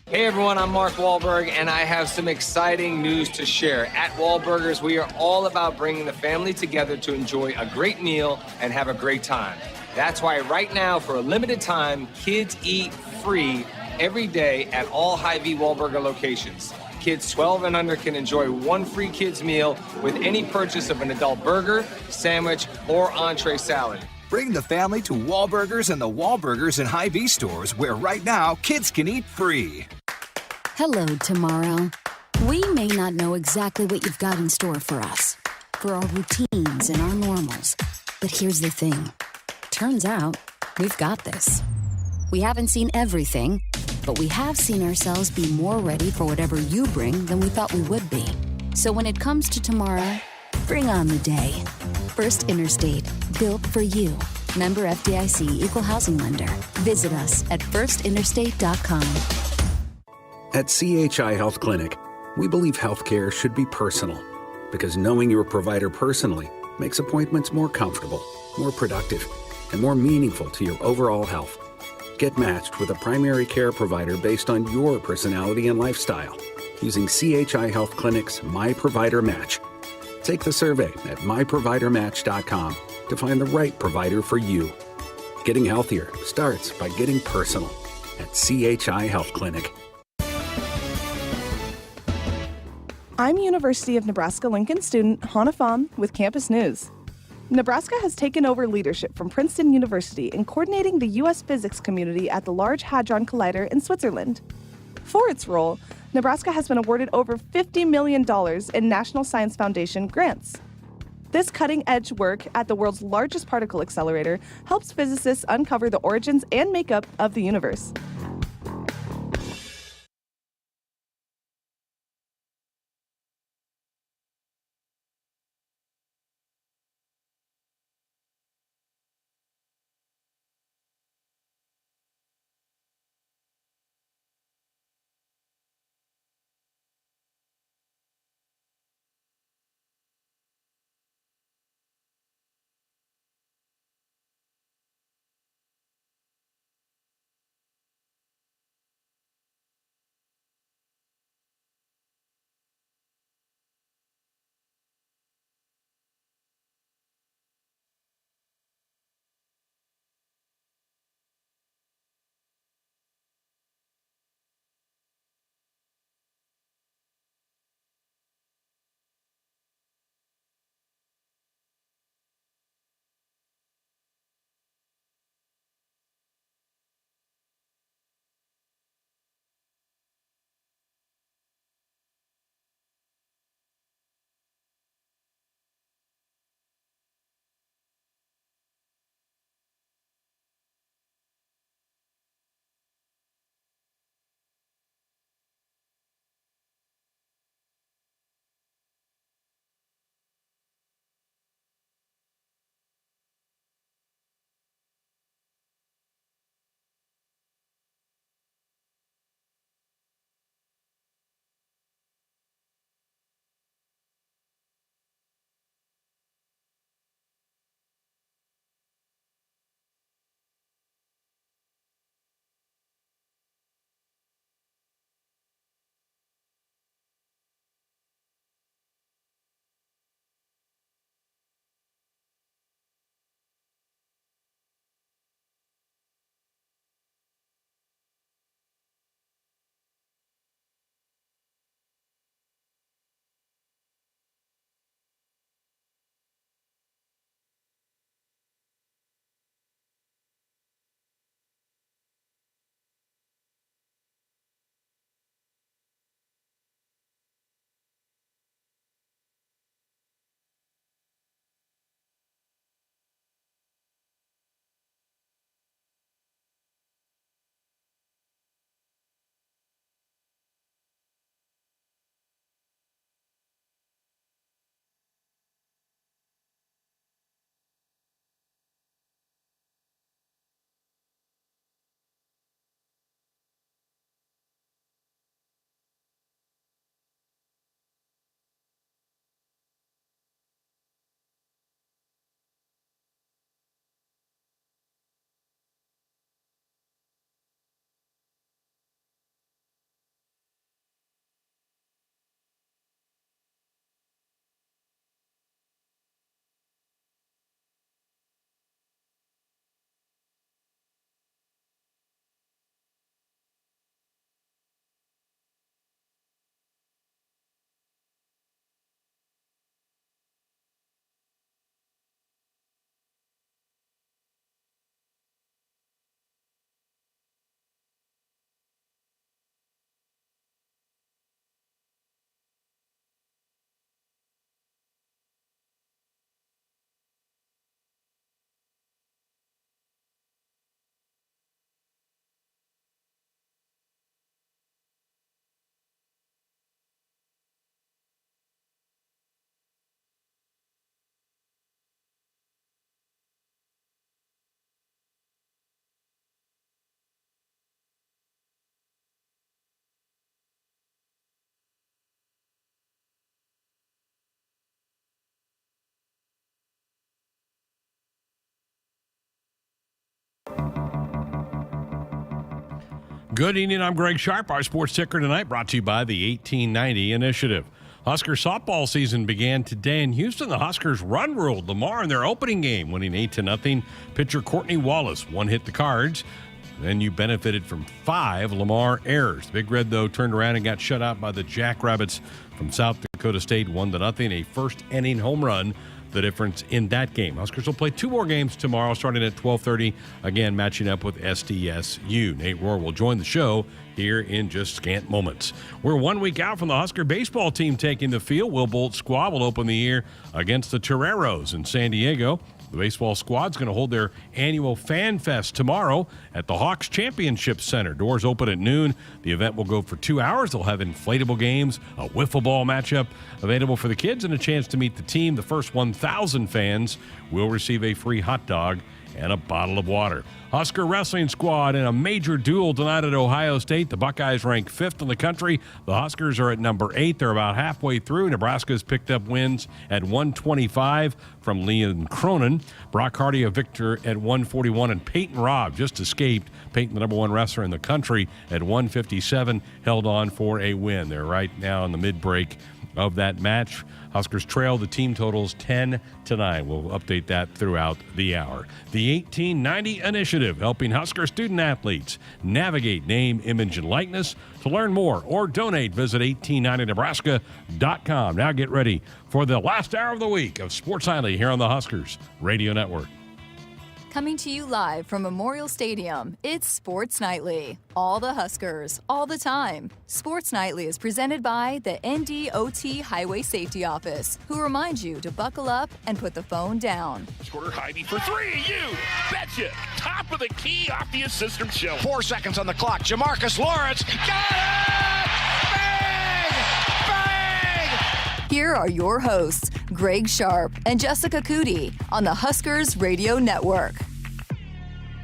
[SPEAKER 5] Hey everyone, I'm Mark Wahlberg, and I have some exciting news to share. At Wahlburgers, we are all about bringing the family together to enjoy a great meal and have a great time. That's why right now, for a limited time, kids eat free every day at all Hy-Vee Wahlburger locations. Kids 12 and under can enjoy one free kids meal with any purchase of an adult burger, sandwich, or entree salad.
[SPEAKER 7] Bring the family to Wahlburgers and the Wahlburgers and Hy-Vee stores, where right now kids can eat free.
[SPEAKER 10] Hello, tomorrow. We may not know exactly what you've got in store for us, for our routines and our normals. But here's the thing. Turns out, we've got this. We haven't seen everything, but we have seen ourselves be more ready for whatever you bring than we thought we would be. So when it comes to tomorrow, bring on the day. First Interstate, built for you. Member FDIC, Equal Housing Lender. Visit us at firstinterstate.com.
[SPEAKER 12] At CHI Health Clinic, we believe healthcare should be personal, because knowing your provider personally makes appointments more comfortable, more productive, and more meaningful to your overall health. Get matched with a primary care provider based on your personality and lifestyle using CHI Health Clinic's My Provider Match. Take the survey at myprovidermatch.com to find the right provider for you. Getting healthier starts by getting personal at CHI Health Clinic.
[SPEAKER 25] I'm University of Nebraska-Lincoln student Hannah Pham with Campus News. Nebraska has taken over leadership from Princeton University in coordinating the U.S. physics community at the Large Hadron Collider in Switzerland. For its role, Nebraska has been awarded over $50 million in National Science Foundation grants. This cutting-edge work at the world's largest particle accelerator helps physicists uncover the origins and makeup of the universe.
[SPEAKER 8] Good evening, I'm Greg Sharpe. Our sports ticker tonight brought to you by the 1890 Initiative. Husker softball season began today in Houston. The Huskers run-ruled Lamar in their opening game, winning 8-0. Pitcher Courtney Wallace one-hit the Cards. Then you benefited from 5 Lamar errors. The Big Red, though, turned around and got shut out by the Jackrabbits from South Dakota State, 1-0. A first-inning home run, the difference in that game. Huskers will play 2 more games tomorrow, starting at 12:30, again matching up with SDSU. Nate Rohr will join the show here in just scant moments. We're 1 week out from the Husker baseball team taking the field. Will Bolt's squad will open the year against the Toreros in San Diego. The baseball squad's going to hold their annual Fan Fest tomorrow at the Hawks Championship Center. Doors open at noon. The event will go for 2 hours. They'll have inflatable games, a wiffle ball matchup available for the kids, and a chance to meet the team. The first 1,000 fans will receive a free hot dog and a bottle of water. Husker wrestling squad in a major duel tonight at Ohio State. The Buckeyes rank 5th in the country. The Huskers are at number 8. They're about halfway through. Nebraska's picked up wins at 125 from Leon Cronin. Brock Hardy a victor at 141, and Peyton Robb just escaped. Peyton, the number 1 wrestler in the country, at 157, held on for a win. They're right now in the mid-break of that match. Huskers trail the team totals 10-9. We'll update that throughout the hour. The 1890 Initiative, helping Husker student athletes navigate name, image, and likeness. To learn more or donate, visit 1890nebraska.com. Now get ready for the last hour of the week of Sports Nightly here on the Huskers Radio Network.
[SPEAKER 2] Coming to you live from Memorial Stadium, it's Sports Nightly. All the Huskers, all the time. Sports Nightly is presented by the NDOT Highway Safety Office, who reminds you to buckle up and put the phone down.
[SPEAKER 6] Shorter Heidi for 3, you betcha! Top of the key off the assist from Shell.
[SPEAKER 17] 4 seconds on the clock. Jamarcus Lawrence got it! Bang! Bang!
[SPEAKER 2] Here are your hosts, Greg Sharpe and Jessica Coody on the Huskers Radio Network.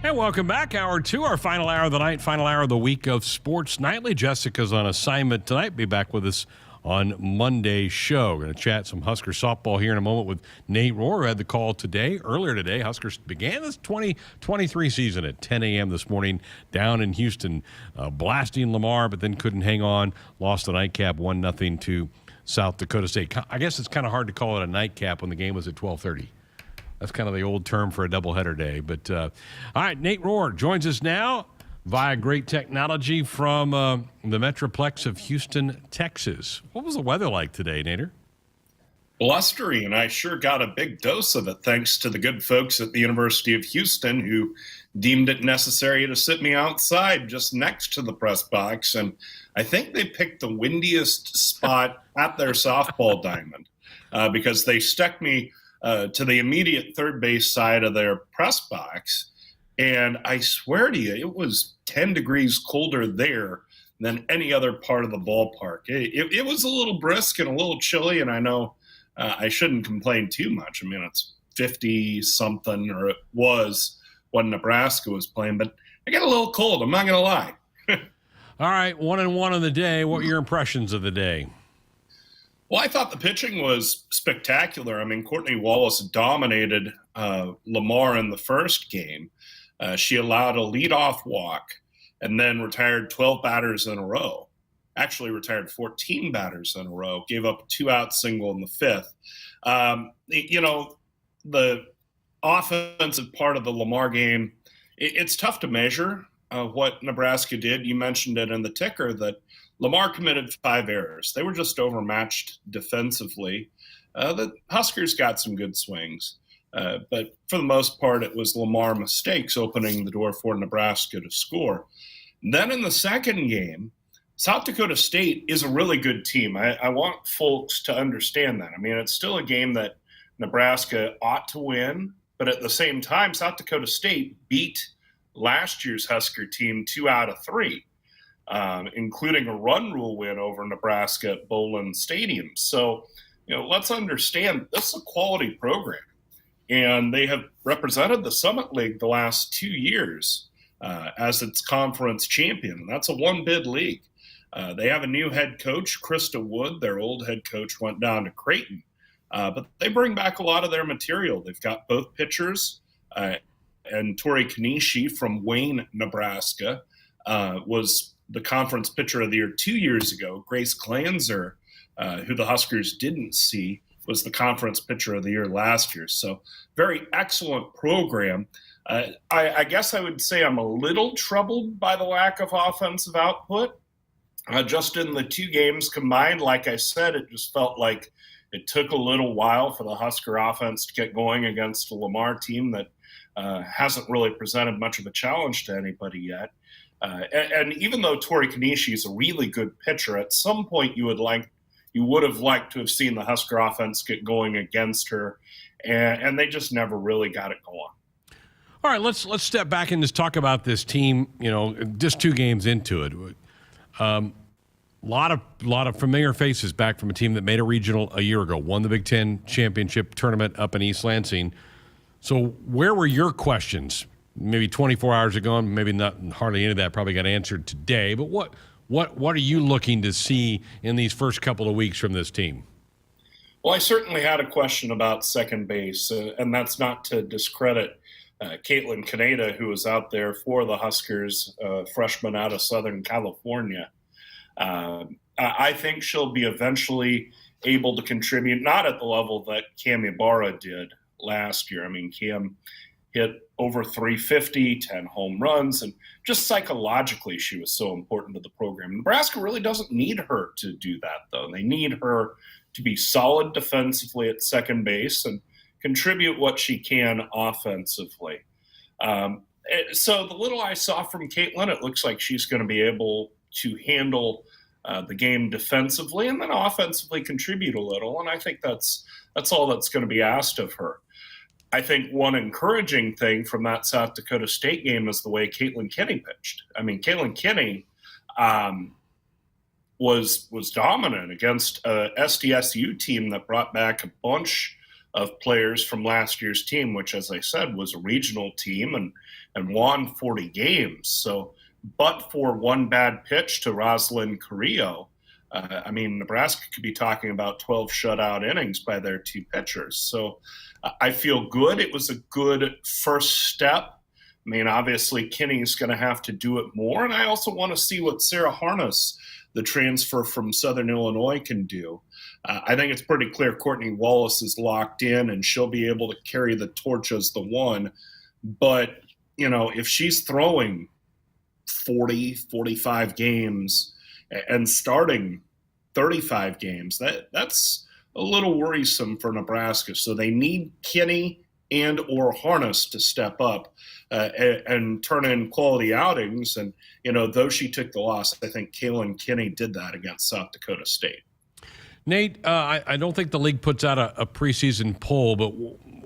[SPEAKER 8] And welcome back. Hour 2, our final hour of the night, final hour of the week of Sports Nightly. Jessica's on assignment tonight. Be back with us on Monday's show. We're going to chat some Husker softball here in a moment with Nate Rohr, who had the call earlier today. Huskers began this 2023 season at 10 a.m. this morning down in Houston, blasting Lamar, but then couldn't hang on. Lost the nightcap 1-0 to South Dakota State. I guess it's kind of hard to call it a nightcap when the game was at 12:30. That's kind of the old term for a doubleheader day. But all right, Nate Rohr joins us now via great technology from the Metroplex of Houston, Texas. What was the weather like today, Nader?
[SPEAKER 13] Blustery, and I sure got a big dose of it thanks to the good folks at the University of Houston who deemed it necessary to sit me outside just next to the press box. And I think they picked the windiest spot at their softball diamond because they stuck me to the immediate third base side of their press box. And I swear to you, it was 10 degrees colder there than any other part of the ballpark. It was a little brisk and a little chilly, and I know I shouldn't complain too much. I mean, it's 50-something, or it was when Nebraska was playing, but I got a little cold. I'm not going to lie.
[SPEAKER 8] All right, 1-1 of the day. What were your impressions of the day?
[SPEAKER 13] Well, I thought the pitching was spectacular. I mean, Courtney Wallace dominated Lamar in the first game. She allowed a leadoff walk and then retired 12 batters in a row. Actually retired 14 batters in a row, gave up a 2-out single in the 5th. The offensive part of the Lamar game, it's tough to measure what Nebraska did. You mentioned it in the ticker that Lamar committed 5 errors. They were just overmatched defensively. The Huskers got some good swings. But for the most part, it was Lamar mistakes opening the door for Nebraska to score. Then in the second game, South Dakota State is a really good team. I want folks to understand that. I mean, it's still a game that Nebraska ought to win, but at the same time, South Dakota State beat last year's Husker team 2 out of 3. Including a run rule win over Nebraska at Bowlin Stadium. So, let's understand this is a quality program. And they have represented the Summit League the last 2 years as its conference champion. And that's a one-bid league. They have a new head coach, Krista Wood. Their old head coach went down to Creighton. But they bring back a lot of their material. They've got both pitchers and Tori Kanishi from Wayne, Nebraska. was the conference pitcher of the year 2 years ago. Grace Glanzer, who the Huskers didn't see, was the conference pitcher of the year last year. So very excellent program. I guess I would say I'm a little troubled by the lack of offensive output. Just in the 2 games combined, like I said, it just felt like it took a little while for the Husker offense to get going against a Lamar team that hasn't really presented much of a challenge to anybody yet. And even though Tori Kanishi is a really good pitcher, at some point you would have liked to have seen the Husker offense get going against her, and they just never really got it going.
[SPEAKER 8] All right, let's step back and just talk about this team. Just 2 games into it. Lot of familiar faces back from a team that made a regional a year ago, won the Big Ten championship tournament up in East Lansing. So where were your questions? Maybe 24 hours ago, and maybe not hardly any of that probably got answered today. But what are you looking to see in these first couple of weeks from this team?
[SPEAKER 13] Well, I certainly had a question about second base, and that's not to discredit Caitlin Caneda, who was out there for the Huskers, freshman out of Southern California. I think she'll be eventually able to contribute, not at the level that Cam Ibarra did last year. I mean, Cam hit over 350, 10 home runs, and just psychologically she was so important to the program. Nebraska really doesn't need her to do that, though. They need her to be solid defensively at second base and contribute what she can offensively. So the little I saw from Caitlin, it looks like she's going to be able to handle the game defensively and then offensively contribute a little. And I think that's all that's going to be asked of her. I think one encouraging thing from that South Dakota State game is the way Caitlin Kinney pitched. I mean, Caitlin Kinney was dominant against a SDSU team that brought back a bunch of players from last year's team, which, as I said, was a regional team and won 40 games. So, but for one bad pitch to Rosalind Carrillo, I mean, Nebraska could be talking about 12 shutout innings by their 2 pitchers. So I feel good. It was a good first step. I mean, obviously, Kinney's going to have to do it more. And I also want to see what Sarah Harness, the transfer from Southern Illinois, can do. I think it's pretty clear Courtney Wallace is locked in and she'll be able to carry the torch as the one. But, if she's throwing 40, 45 games and starting 35 games, that's a little worrisome for Nebraska. So they need Kinney and or Harness to step up and turn in quality outings. And, though she took the loss, I think Caitlin Kinney did that against South Dakota State.
[SPEAKER 8] Nate, I don't think the league puts out a preseason poll, but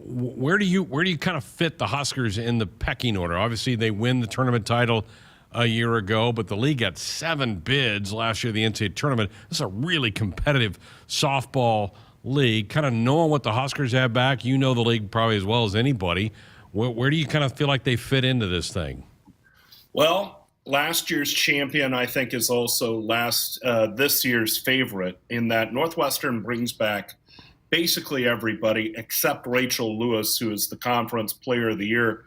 [SPEAKER 8] where do you kind of fit the Huskers in the pecking order? Obviously, they win the tournament title a year ago, but the league got 7 bids last year at the NCAA tournament. This is a really competitive softball league. Kind of knowing what the Huskers have back, you know the league probably as well as anybody. Where do you kind of feel like they fit into this thing?
[SPEAKER 13] Well, last year's champion, I think, is also this year's favorite in that Northwestern brings back basically everybody except Rachel Lewis, who is the conference player of the year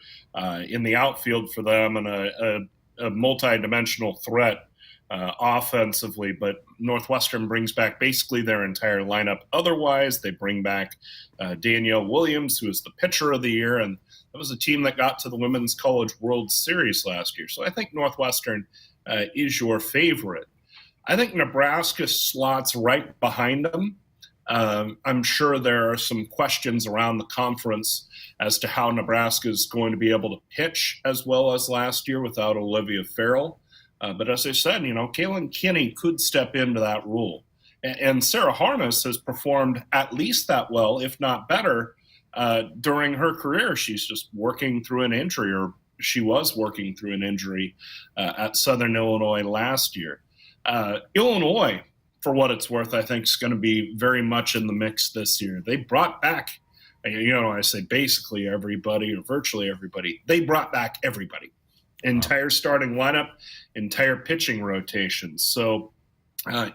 [SPEAKER 13] in the outfield for them and a multi-dimensional threat offensively. But Northwestern brings back basically their entire lineup. Otherwise, they bring back Danielle Williams, who is the pitcher of the year, and that was a team that got to the Women's College World Series last year. So I think Northwestern is your favorite. I think Nebraska slots right behind them. I'm sure there are some questions around the conference as to how Nebraska is going to be able to pitch as well as last year without Olivia Farrell. But as I said, Caitlin Kinney could step into that role. And Sarah Harness has performed at least that well, if not better, during her career. She's just working through an injury, or she was working through an injury at Southern Illinois last year. Illinois, for what it's worth, I think is going to be very much in the mix this year. They brought back, I say basically everybody or virtually everybody. They brought back everybody. Entire starting lineup, entire pitching rotation. So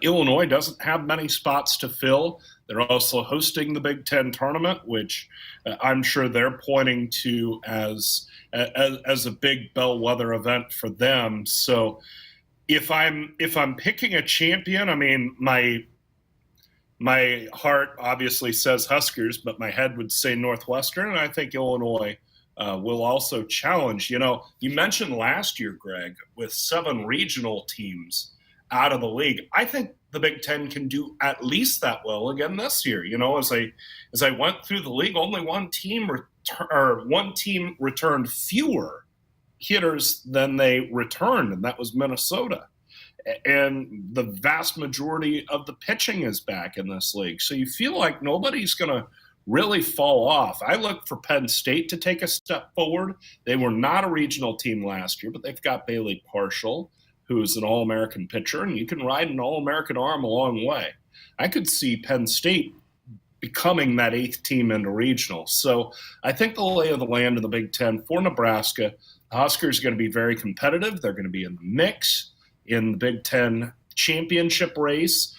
[SPEAKER 13] Illinois doesn't have many spots to fill. They're also hosting the Big Ten tournament, which I'm sure they're pointing to as a big bellwether event for them. So if I'm picking a champion, I mean, my heart obviously says Huskers, but my head would say Northwestern, and I think Illinois will also challenge. You know, you mentioned last year, Greg, with 7 regional teams out of the league. I think the Big Ten can do at least that well again this year. You know, as I went through the league, only one team returned fewer hitters than they returned, and that was Minnesota. And the vast majority of the pitching is back in this league. So you feel like nobody's going to really fall off. I look for Penn State to take a step forward. They were not a regional team last year, but they've got Bailey Parshall, who's an All-American pitcher, and you can ride an All-American arm a long way. I could see Penn State becoming that 8th team into regional. So I think the lay of the land in the Big Ten for Nebraska, the Huskers are going to be very competitive. They're going to be in the mix in the Big Ten championship race.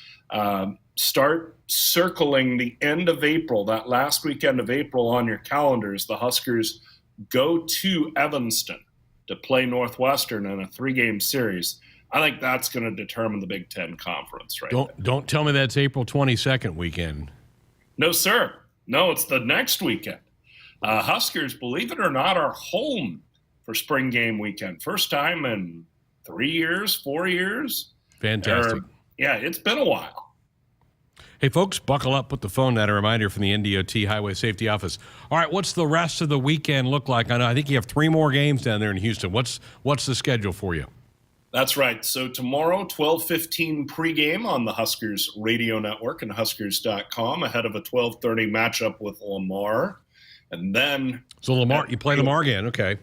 [SPEAKER 13] Start circling the end of April, that last weekend of April on your calendars. The Huskers go to Evanston to play Northwestern in a 3-game series. I think that's going to determine the Big Ten conference, right?
[SPEAKER 8] Don't tell me that's April 22nd weekend.
[SPEAKER 13] No, sir. No, it's the next weekend. Huskers, believe it or not, are home for spring game weekend. First time in 3 years, 4 years.
[SPEAKER 8] Fantastic.
[SPEAKER 13] Yeah, it's been a while.
[SPEAKER 8] Hey, folks, buckle up. Put the phone down. A reminder from the NDOT Highway Safety Office. All right, what's the rest of the weekend look like? I think you have 3 more games down there in Houston. What's the schedule for you?
[SPEAKER 13] That's right. So tomorrow, 12:15 pregame on the Huskers radio network and Huskers.com ahead of a 12:30 matchup with Lamar. And then...
[SPEAKER 8] So Lamar, you play Lamar again. Okay.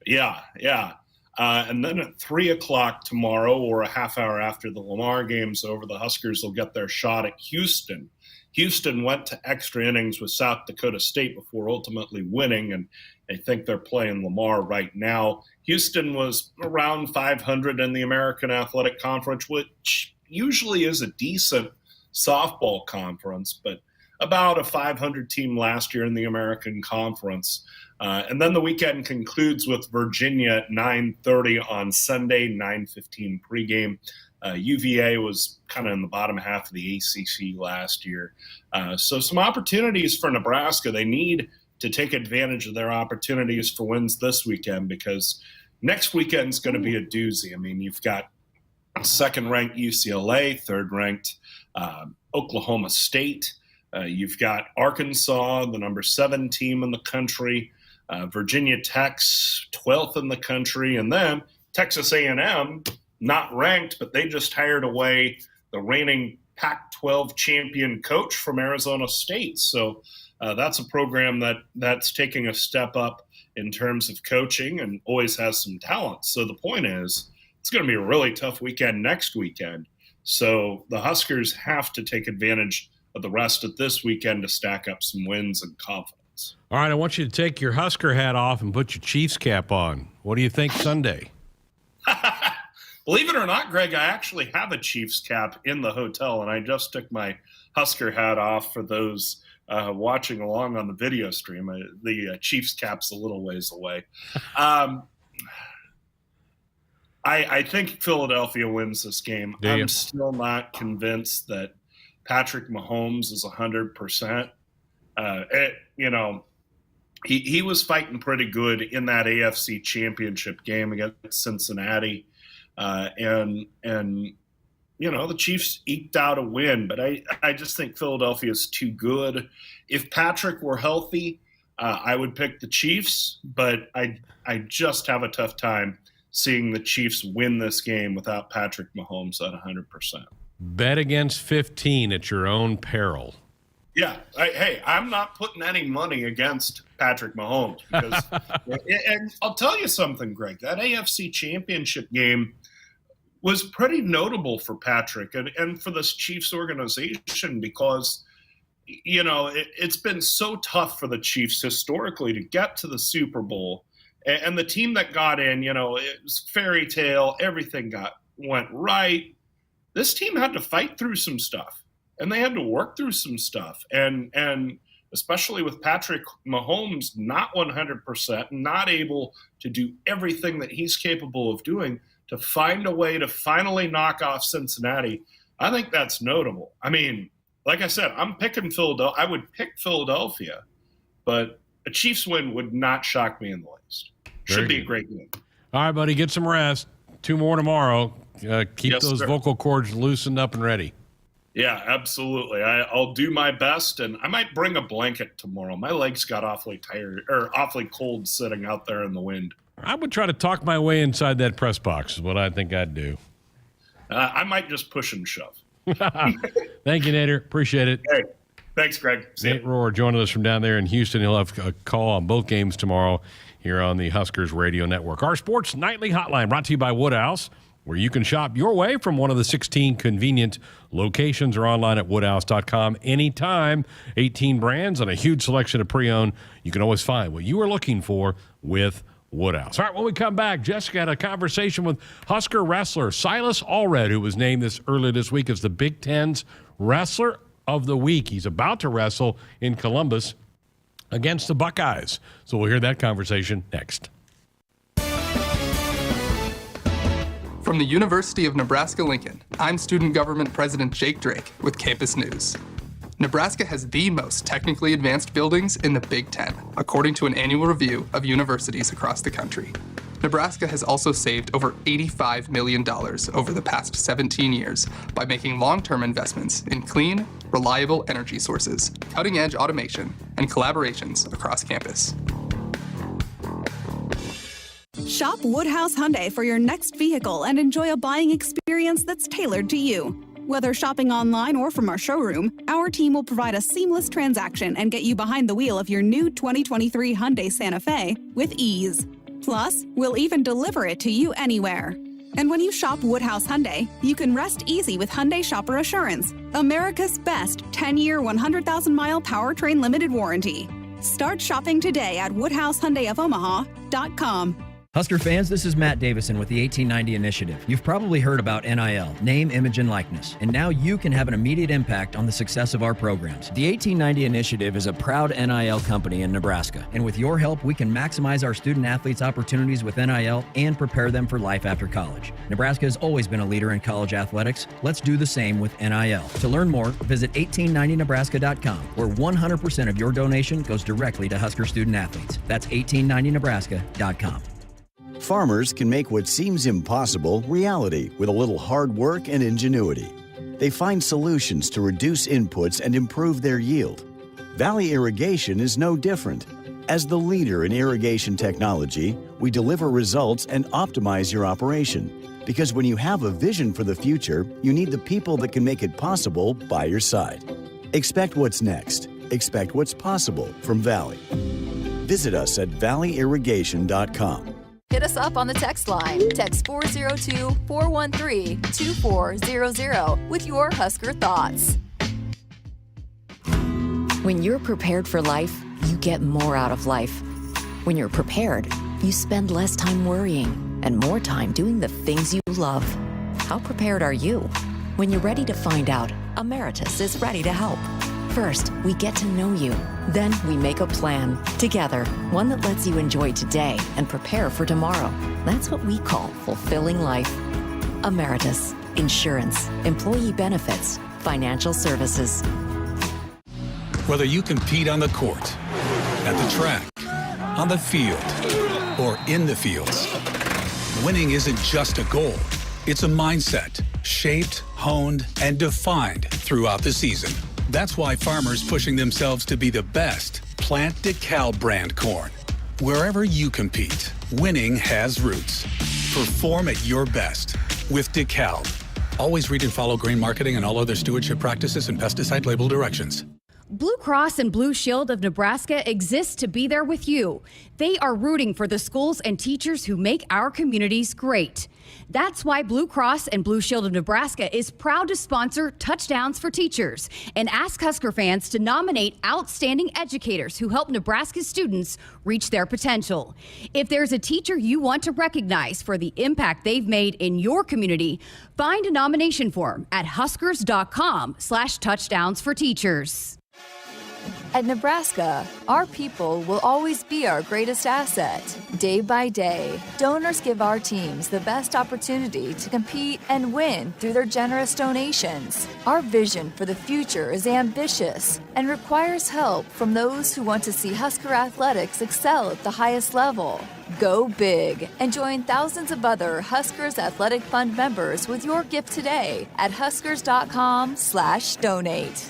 [SPEAKER 13] Yeah. And then at 3 o'clock tomorrow, or a half hour after the Lamar game's over, the Huskers will get their shot at Houston. Houston went to extra innings with South Dakota State before ultimately winning, and I think they're playing Lamar right now. Houston was around 500 in the American Athletic Conference, which usually is a decent softball conference, but about a 500 team last year in the American Conference. And then the weekend concludes with Virginia at 9:30 on Sunday, 9:15 pregame. UVA was kind of in the bottom half of the ACC last year. So some opportunities for Nebraska. They need to take advantage of their opportunities for wins this weekend, because next weekend is going to be a doozy. I mean, you've got second-ranked UCLA, third-ranked Oklahoma State. You've got Arkansas, the number 7 team in the country. Virginia Tech's 12th in the country. And then Texas A&M, not ranked, but they just hired away the reigning Pac-12 champion coach from Arizona State. So that's a program that's taking a step up in terms of coaching and always has some talent. So the point is, it's going to be a really tough weekend next weekend. So the Huskers have to take advantage of the rest of this weekend to stack up some wins and confidence.
[SPEAKER 8] All right, I want you to take your Husker hat off and put your Chiefs cap on. What do you think Sunday?
[SPEAKER 13] Believe it or not, Greg, I actually have a Chiefs cap in the hotel, and I just took my Husker hat off for those watching along on the video stream. The Chiefs cap's a little ways away. I think Philadelphia wins this game. I'm still not convinced that Patrick Mahomes is 100%. He was fighting pretty good in that AFC Championship game against Cincinnati. And the Chiefs eked out a win, but I just think Philadelphia is too good. If Patrick were healthy, I would pick the Chiefs, but I just have a tough time seeing the Chiefs win this game without Patrick Mahomes at 100%.
[SPEAKER 8] Bet against 15 at your own peril.
[SPEAKER 13] Yeah. I'm not putting any money against Patrick Mahomes because, and I'll tell you something, Greg, that AFC Championship game was pretty notable for Patrick and for this Chiefs organization because, it's been so tough for the Chiefs historically to get to the Super Bowl. And the team that got in, it was fairy tale. Everything went right. This team had to fight through some stuff. and they had to work through some stuff. And especially with Patrick Mahomes not 100%, not able to do everything that he's capable of doing, to find a way to finally knock off Cincinnati, I think that's notable. I mean, like I said, I'm picking Philadelphia. I would pick Philadelphia, but a Chiefs win would not shock me in the least. Should be a great win.
[SPEAKER 8] All right, buddy, get some rest. 2 more tomorrow. Keep those vocal cords loosened up and ready.
[SPEAKER 13] Yeah, absolutely. I'll do my best, and I might bring a blanket tomorrow. My legs got awfully tired or awfully cold sitting out there in the wind.
[SPEAKER 8] I would try to talk my way inside that press box is what I think I'd do.
[SPEAKER 13] I might just push and shove.
[SPEAKER 8] Thank you, Nader. Appreciate it.
[SPEAKER 13] Hey, thanks, Greg.
[SPEAKER 8] Nate Rohr joining us from down there in Houston. He'll have a call on both games tomorrow here on the Huskers Radio Network. Our Sports Nightly Hotline brought to you by Woodhouse, where you can shop your way from one of the 16 convenient locations or online at woodhouse.com anytime. 18 brands and a huge selection of pre-owned. You can always find what you are looking for with Woodhouse. All right, when we come back, Jessica had a conversation with Husker wrestler Silas Allred, who was named earlier this week as the Big Ten's Wrestler of the Week. He's about to wrestle in Columbus against the Buckeyes. So we'll hear that conversation next.
[SPEAKER 9] From the University of Nebraska-Lincoln, I'm Student Government President Jake Drake with Campus News. Nebraska has the most technically advanced buildings in the Big Ten, according to an annual review of universities across the country. Nebraska has also saved over $85 million over the past 17 years by making long-term investments in clean, reliable energy sources, cutting-edge automation, and collaborations across campus.
[SPEAKER 14] Shop Woodhouse Hyundai for your next vehicle and enjoy a buying experience that's tailored to you. Whether shopping online or from our showroom, our team will provide a seamless transaction and get you behind the wheel of your new 2023 Hyundai Santa Fe with ease. Plus, we'll even deliver it to you anywhere. And when you shop Woodhouse Hyundai, you can rest easy with Hyundai Shopper Assurance, America's best 10-year, 100,000-mile powertrain limited warranty. Start shopping today at WoodhouseHyundaiofOmaha.com.
[SPEAKER 1] Husker fans, this is Matt Davison with the 1890 Initiative. You've probably heard about NIL, name, image, and likeness, and now you can have an immediate impact on the success of our programs. The 1890 Initiative is a proud NIL company in Nebraska, and with your help, we can maximize our student athletes' opportunities with NIL and prepare them for life after college. Nebraska has always been a leader in college athletics. Let's do the same with NIL. To learn more, visit 1890nebraska.com, where 100% of your donation goes directly to Husker student athletes. That's 1890nebraska.com.
[SPEAKER 15] Farmers can make what seems impossible reality with a little hard work and ingenuity. They find solutions to reduce inputs and improve their yield. Valley Irrigation is no different. As the leader in irrigation technology, we deliver results and optimize your operation. Because when you have a vision for the future, you need the people that can make it possible by your side. Expect what's next. Expect what's possible from Valley. Visit us at valleyirrigation.com.
[SPEAKER 2] Hit us up on the text line. Text 402-413-2400 with your Husker thoughts.
[SPEAKER 11] When you're prepared for life, you get more out of life. When you're prepared, you spend less time worrying and more time doing the things you love. How prepared are you? When you're ready to find out, Emeritus is ready to help. First, we get to know you. Then we make a plan together, one that lets you enjoy today and prepare for tomorrow. That's what we call fulfilling life. Emeritus, insurance, employee benefits, financial services.
[SPEAKER 16] Whether you compete on the court, at the track, on the field, or in the fields, winning isn't just a goal. It's a mindset, shaped, honed, and defined throughout the season. That's why farmers pushing themselves to be the best plant DeKalb brand corn. Wherever you compete, winning has roots. Perform at your best with DeKalb. Always read and follow grain marketing and all other stewardship practices and pesticide label directions.
[SPEAKER 18] Blue Cross and Blue Shield of Nebraska exists to be there with you. They are rooting for the schools and teachers who make our communities great. That's why Blue Cross and Blue Shield of Nebraska is proud to sponsor Touchdowns for Teachers and ask Husker fans to nominate outstanding educators who help Nebraska students reach their potential. If there's a teacher you want to recognize for the impact they've made in your community, find a nomination form at huskers.com/touchdowns for teachers.
[SPEAKER 2] At Nebraska, our people will always be our greatest asset. Day by day, donors give our teams the best opportunity to compete and win through their generous donations. Our vision for the future is ambitious and requires help from those who want to see Husker athletics excel at the highest level. Go big and join thousands of other Huskers Athletic Fund members with your gift today at huskers.com/donate.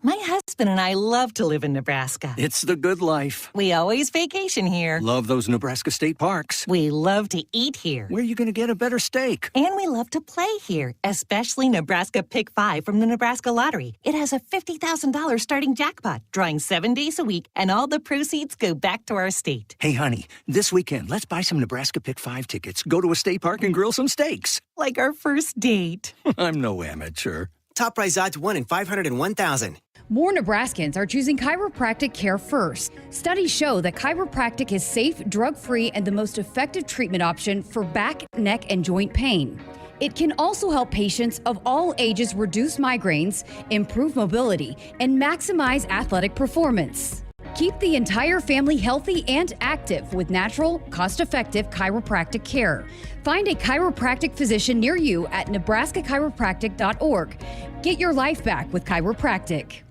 [SPEAKER 19] My husband and I love to live in Nebraska.
[SPEAKER 20] It's the good life.
[SPEAKER 19] We always vacation here.
[SPEAKER 20] Love those Nebraska state parks.
[SPEAKER 19] We love to eat here.
[SPEAKER 20] Where are you going to get a better steak?
[SPEAKER 19] And we love to play here, especially Nebraska Pick 5 from the Nebraska Lottery. It has a $50,000 starting jackpot, drawing 7 days a week, and all the proceeds go back to our state.
[SPEAKER 20] Hey, honey, this weekend, let's buy some Nebraska Pick 5 tickets, go to a state park, and grill some steaks.
[SPEAKER 19] Like our first date.
[SPEAKER 20] I'm no amateur.
[SPEAKER 21] Top prize odds 1 in 501,000.
[SPEAKER 18] More Nebraskans are choosing chiropractic care first. Studies show that chiropractic is safe, drug-free, and the most effective treatment option for back, neck, and joint pain. It can also help patients of all ages reduce migraines, improve mobility, and maximize athletic performance. Keep the entire family healthy and active with natural, cost-effective chiropractic care. Find a chiropractic physician near you at nebraska-chiropractic.org. Get your life back with chiropractic.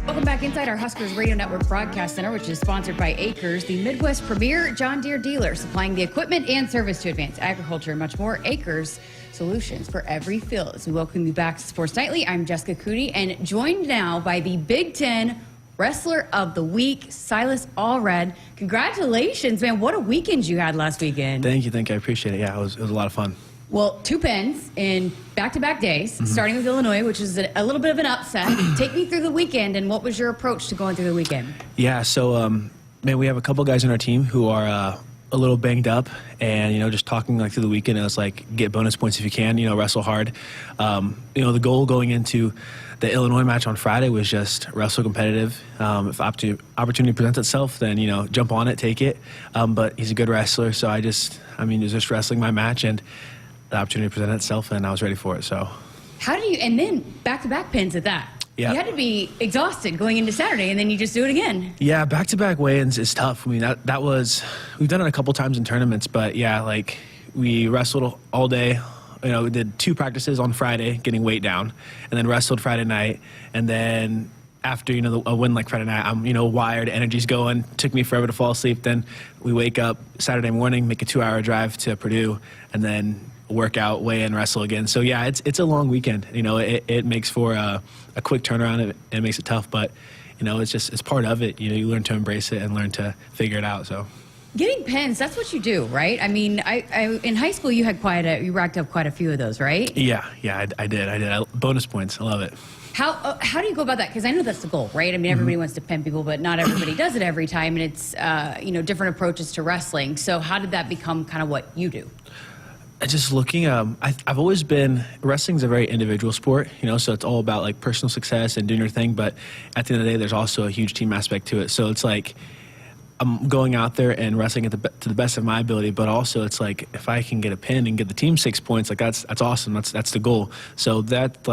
[SPEAKER 18] Welcome back inside our Huskers Radio Network Broadcast Center, which is sponsored by Acres, the Midwest premier John Deere dealer, supplying the equipment and service to advance agriculture and much more. Acres, solutions for every field. As we welcome you back to Sports Nightly, I'm Jessica Coody, and joined now by the Big Ten Wrestler of the Week, Silas Allred. Congratulations, man. What a weekend you had last weekend.
[SPEAKER 23] Thank you. I appreciate it. Yeah, it was a lot of fun.
[SPEAKER 18] Well, 2 pins in back-to-back days, starting with Illinois, which is a little bit of an upset. Take me through the weekend, and what was your approach to going through the weekend?
[SPEAKER 23] Yeah, so, man, we have a couple guys on our team who are a little banged up, and, just talking through the weekend, it was get bonus points if you can, wrestle hard. The goal going into the Illinois match on Friday was just wrestle competitive. If opportunity presents itself, then, jump on it, take it. But he's a good wrestler, so it was just wrestling my match, and the opportunity presented itself, and I was ready for it. So,
[SPEAKER 18] how do you? And then back-to-back pins at that.
[SPEAKER 23] Yeah.
[SPEAKER 18] You had to be exhausted going into Saturday, and then you just do it again.
[SPEAKER 23] Yeah, back-to-back weigh-ins is tough. That was, we've done it a couple times in tournaments, but yeah, we wrestled all day. We did 2 practices on Friday, getting weight down, and then wrestled Friday night, and then after, a win like Friday night, I'm, wired, energy's going, took me forever to fall asleep. Then we wake up Saturday morning, make a 2-hour drive to Purdue, and then work out, weigh in, wrestle again. So yeah, it's a long weekend. It makes for a quick turnaround. It makes it tough, but it's part of it. You learn to embrace it and learn to figure it out. So
[SPEAKER 18] getting pins, that's what you do, right? I mean, I in high school you racked up quite a few of those, right?
[SPEAKER 23] Yeah, I did. Bonus points. I love it.
[SPEAKER 18] How do you go about that? Because I know that's the goal, right? I mean, everybody wants to pin people, but not everybody does it every time, and it's different approaches to wrestling. So how did that become kind of what you do?
[SPEAKER 23] Just looking, I've always been, wrestling's a very individual sport, so it's all about personal success and doing your thing, but at the end of the day, there's also a huge team aspect to it. So it's I'm going out there and wrestling to the best of my ability, but also it's if I can get a pin and get the team 6 points, that's awesome. That's the goal. So that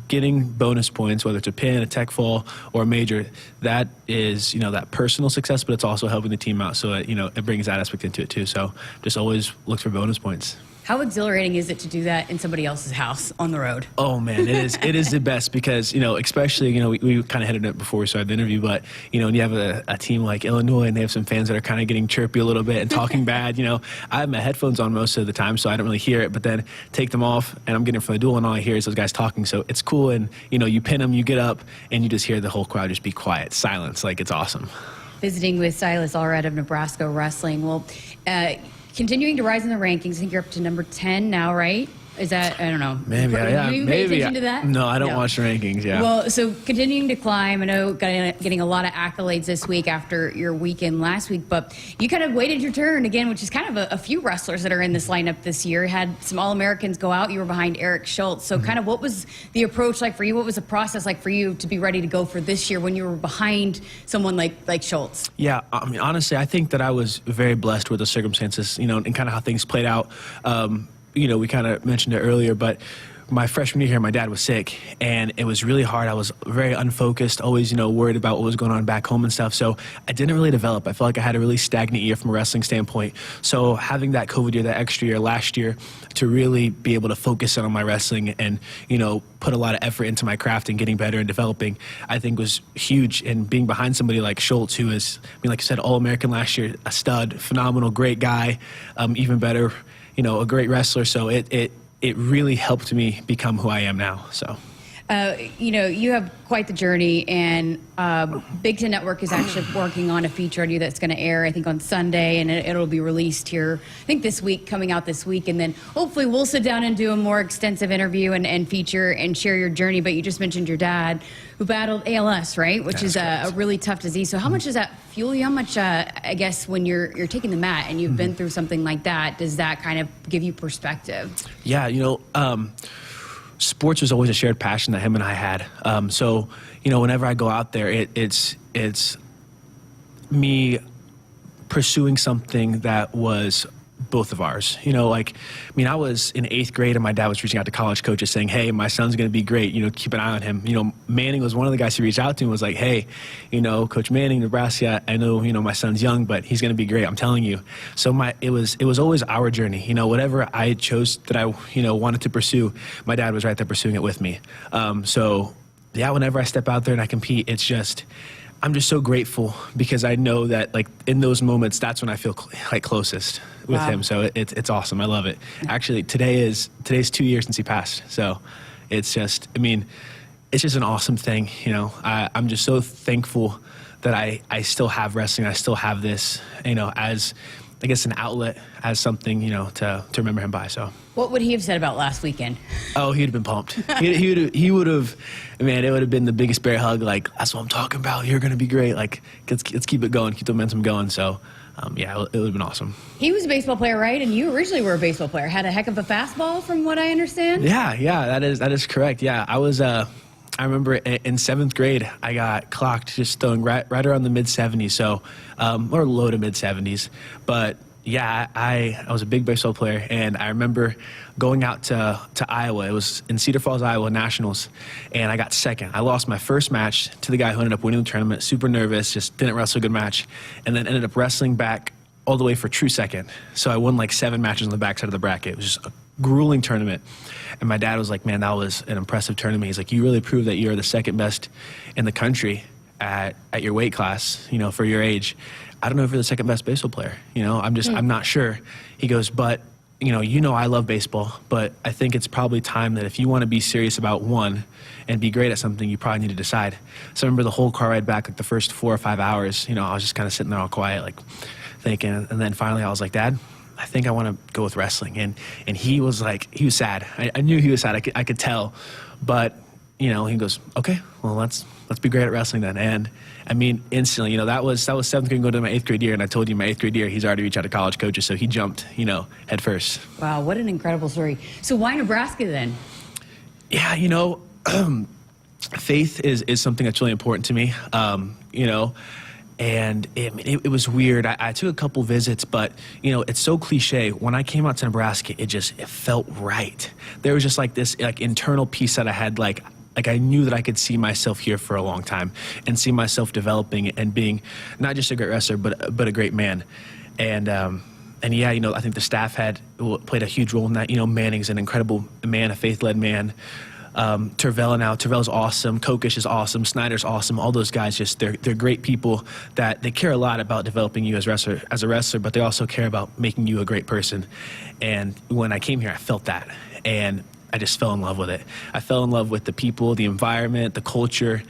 [SPEAKER 23] getting bonus points, whether it's a pin, a tech fall, or a major, that is that personal success, but it's also helping the team out. So it brings that aspect into it too. So just always look for bonus points.
[SPEAKER 18] How exhilarating is it to do that in somebody else's house on the road?
[SPEAKER 23] Oh man, it is the best because, especially, we kind of hit it before we started the interview, but, when you have a team like Illinois and they have some fans that are kind of getting chirpy a little bit and talking bad, I have my headphones on most of the time, so I don't really hear it, but then take them off and I'm getting from the duel and all I hear is those guys talking. So it's cool. And, you pin them, you get up and you just hear the whole crowd just be quiet, silence. It's awesome.
[SPEAKER 18] Visiting with Silas Allred of Nebraska Wrestling. Well, continuing to rise in the rankings. I think you're up to number 10 now, right? Is that, I don't know.
[SPEAKER 23] Maybe, yeah.
[SPEAKER 18] Do you
[SPEAKER 23] maybe.
[SPEAKER 18] pay attention to that?
[SPEAKER 23] No, I don't watch the rankings, yeah.
[SPEAKER 18] Well, so continuing to climb, I know getting a lot of accolades this week after your weekend last week, but you kind of waited your turn again, which is kind of a few wrestlers that are in this lineup this year. Had some All-Americans go out. You were behind Eric Schultz. So kind of what was the approach like for you? What was the process like for you to be ready to go for this year when you were behind someone like Schultz?
[SPEAKER 23] Yeah, I mean, honestly, I think that I was very blessed with the circumstances, and kind of how things played out. We kind of mentioned it earlier, but my freshman year here, my dad was sick, and it was really hard. I was very unfocused, always, worried about what was going on back home and stuff. So I didn't really develop. I felt like I had a really stagnant year from a wrestling standpoint. So having that COVID year, that extra year last year, to really be able to focus on my wrestling and, put a lot of effort into my craft and getting better and developing, I think was huge. And being behind somebody like Schultz, who is, like I said, All-American last year, a stud, phenomenal, great guy, even better, a great wrestler. So it really helped me become who I am now. So,
[SPEAKER 18] you have quite the journey, and Big Ten Network is actually working on a feature on you that's going to air, I think, on Sunday, and it'll be released here, I think, this week, coming out this week. And then hopefully we'll sit down and do a more extensive interview and feature and share your journey. But you just mentioned your dad, who battled ALS, right? Which is a really tough disease. So how much does that fuel you? How much, I guess, when you're taking the mat and you've been through something like that, does that kind of give you perspective?
[SPEAKER 23] Yeah, sports was always a shared passion that him and I had. So, whenever I go out there, it's me pursuing something that was both of ours. I was in 8th grade and my dad was reaching out to college coaches saying, hey, my son's going to be great, keep an eye on him. Manning was one of the guys who reached out to him and was like, hey, Coach Manning, Nebraska, I know, my son's young, but he's going to be great, I'm telling you. So it was always our journey. Whatever I chose that I, wanted to pursue, my dad was right there pursuing it with me. So yeah, whenever I step out there and I compete, I'm just so grateful because I know that, in those moments, that's when I feel closest with him. So it's awesome. I love it. Actually, today's 2 years since he passed. So it's just, it's just an awesome thing. I'm just so thankful that I still have wrestling. I still have this, as, I guess, an outlet, as something, to remember him by. So.
[SPEAKER 18] What would he have said about last weekend?
[SPEAKER 23] Oh, he'd have been pumped. He would have, man, it would have been the biggest bear hug. That's what I'm talking about. You're going to be great. Let's keep it going, keep the momentum going. So, yeah, it would have been awesome.
[SPEAKER 18] He was a baseball player, right? And you originally were a baseball player. Had a heck of a fastball, from what I understand.
[SPEAKER 23] Yeah, that is correct. Yeah, I was. I remember in 7th grade, I got clocked just throwing right around the mid-70s, so or low to mid-70s, but. Yeah, I was a big baseball player, and I remember going out to Iowa. It was in Cedar Falls, Iowa, Nationals, and I got second. I lost my first match to the guy who ended up winning the tournament, super nervous, just didn't wrestle a good match, and then ended up wrestling back all the way for true second. So I won 7 matches on the backside of the bracket. It was just a grueling tournament. And my dad was like, man, that was an impressive tournament. He's like, you really proved that you're the second best in the country at your weight class, for your age. I don't know if you're the second best baseball player. I'm not sure. He goes, but, I love baseball, but I think it's probably time that if you want to be serious about one and be great at something, you probably need to decide. So I remember the whole car ride back, the first 4 or 5 hours, I was just kind of sitting there all quiet, thinking. And then finally I was like, Dad, I think I want to go with wrestling. And he was he was sad. I knew he was sad. I could tell. But, he goes, okay, well, let's be great at wrestling then. And instantly, that was 7th grade going to my 8th grade year. And I told you my 8th grade year, he's already reached out to college coaches. So he jumped, head first.
[SPEAKER 18] Wow, what an incredible story. So why Nebraska then?
[SPEAKER 23] Yeah, faith is something that's really important to me, and it was weird. I took a couple visits, but, it's so cliche. When I came out to Nebraska, it felt right. There was just this internal piece that I had, I knew that I could see myself here for a long time and see myself developing and being not just a great wrestler, but a great man. And yeah, I think the staff played a huge role in that. Manning's an incredible man, a faith-led man. Tervel's awesome. Kokish is awesome. Snyder's awesome. All those guys, they're great people that they care a lot about developing you as a wrestler, but they also care about making you a great person. And when I came here, I felt that. And I just fell in love with it. I fell in love with the people, the environment, the culture,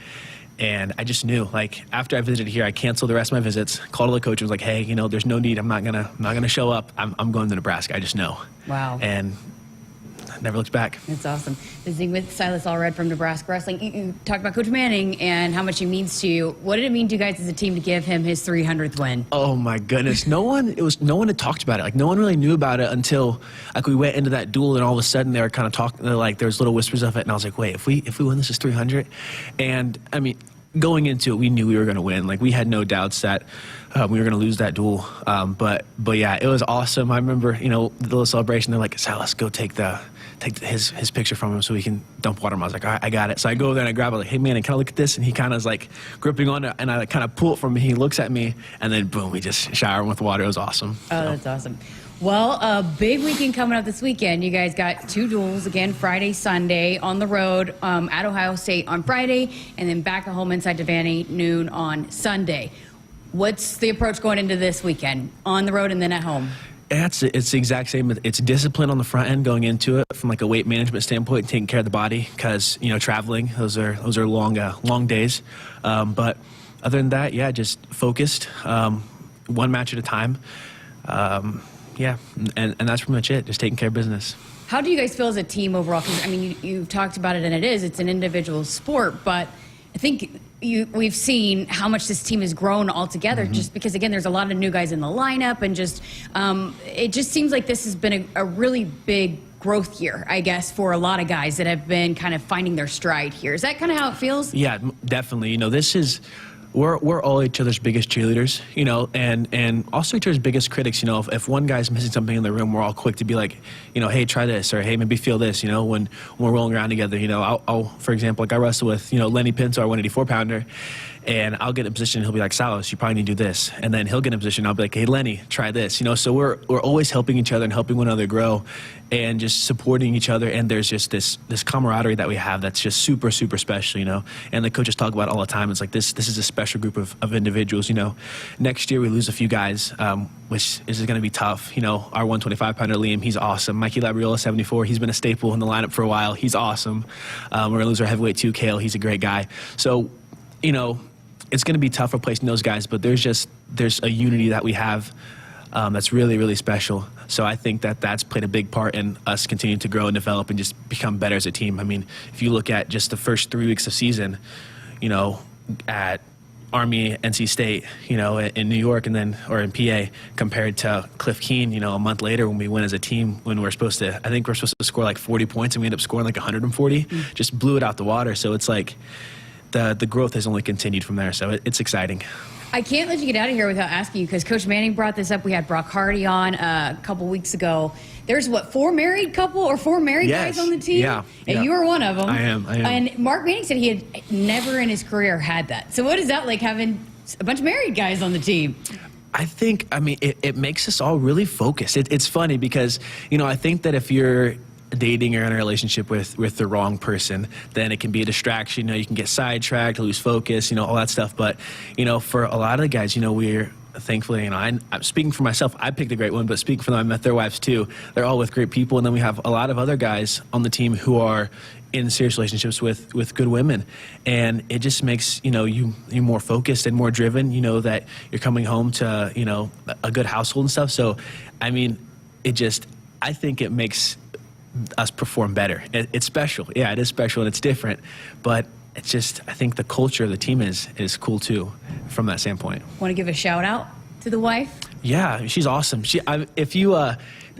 [SPEAKER 23] and I just knew. After I visited here, I canceled the rest of my visits. Called all the coach and was like, "Hey, there's no need. I'm not gonna show up. I'm going to Nebraska. I just know."
[SPEAKER 18] Wow.
[SPEAKER 23] And never looked back.
[SPEAKER 18] That's awesome. Visiting with Silas Allred from Nebraska Wrestling. You talked about Coach Manning and how much he means to you. What did it mean to you guys as a team to give him his 300th win?
[SPEAKER 23] Oh my goodness. No one had talked about it. Like, no one really knew about it until like we went into that duel, and all of a sudden they were kind of talking, like there was little whispers of it, and I was like, wait, if we win this is 300? And I mean, going into it, we knew we were going to win. Like, we had no doubts that we were going to lose that duel. But yeah, it was awesome. I remember, the little celebration. They're like, Silas, go take his picture from him so we can dump water. I was like, all right, I got it. So I go over there and I grab it, like, hey man, can I look at this? And he kind of is like gripping on it, and I kind of pull it from me. He looks at me, and then boom, we just shower him with water. It was awesome.
[SPEAKER 18] Oh, that's awesome. Well, a big weekend coming up this weekend. You guys got 2 duels again, Friday, Sunday, on the road at Ohio State on Friday, and then back at home inside Devaney noon on Sunday. What's the approach going into this weekend? On the road and then at home?
[SPEAKER 23] It's the exact same. It's discipline on the front end going into it from like a weight management standpoint and taking care of the body, because traveling, those are long days. But other than that, yeah, just focused, one match at a time. Yeah, and that's pretty much it, just taking care of business.
[SPEAKER 18] How do you guys feel as a team overall? Because, I mean, you've talked about it, and it's an individual sport, but I think we've seen how much this team has grown altogether, just because, again, there's a lot of new guys in the lineup, and just it just seems like this has been a really big growth year, I guess, for a lot of guys that have been kind of finding their stride here. Is that kind of how it feels? Yeah,
[SPEAKER 23] definitely. This is... We're all each other's biggest cheerleaders, and also each other's biggest critics. If one guy's missing something in the room, we're all quick to be like, hey, try this, or hey, maybe feel this. When we're rolling around together, I'll for example, like I wrestle with Lenny Pinto, our 184-pounder, and I'll get in a position, he'll be like, Silas, you probably need to do this, and then he'll get in a position, I'll be like, hey, Lenny, try this. So we're always helping each other and helping one another grow, and just supporting each other. And there's just this camaraderie that we have that's just super, super special. And the coaches talk about it all the time. It's like this is a special group of individuals. Next year we lose a few guys, which is going to be tough. Our 125-pounder Liam, he's awesome. Mikey Labriola, 74, he's been a staple in the lineup for a while. He's awesome. We're going to lose our heavyweight too, Kale. He's a great guy. So, it's going to be tough replacing those guys, but there's a unity that we have that's really, really special. So I think that's played a big part in us continuing to grow and develop and just become better as a team. I mean, if you look at just the first 3 weeks of season, at Army, NC State, in New York, and then, or in PA, compared to Cliff Keen, a month later when we win as a team, when we're supposed to score like 40 points, and we end up scoring like 140, just blew it out the water. So it's like the growth has only continued from there. So it's exciting.
[SPEAKER 18] I can't let you get out of here without asking you, because Coach Manning brought this up. We had Brock Hardy on a couple weeks ago. There's, 4 married guys on the team?
[SPEAKER 23] Yeah.
[SPEAKER 18] And you were one of them.
[SPEAKER 23] I am.
[SPEAKER 18] And Mark Manning said he had never in his career had that. So what is that like, having a bunch of married guys on the team?
[SPEAKER 23] I think, it makes us all really focused. It's funny because, I think that if you're dating or in a relationship with the wrong person, then it can be a distraction. You can get sidetracked, lose focus, all that stuff. But, for a lot of the guys, we're thankfully, I'm speaking for myself, I picked a great one, but speaking for them, I met their wives too. They're all with great people. And then we have a lot of other guys on the team who are in serious relationships with good women. And it just makes, you more focused and more driven, that you're coming home to, a good household and stuff. So, I think it makes us perform better. It's special. Yeah, it is special and it's different, but it's just, I think the culture of the team is cool too from that standpoint.
[SPEAKER 18] Want to give a shout out to the wife?
[SPEAKER 23] Yeah, she's awesome.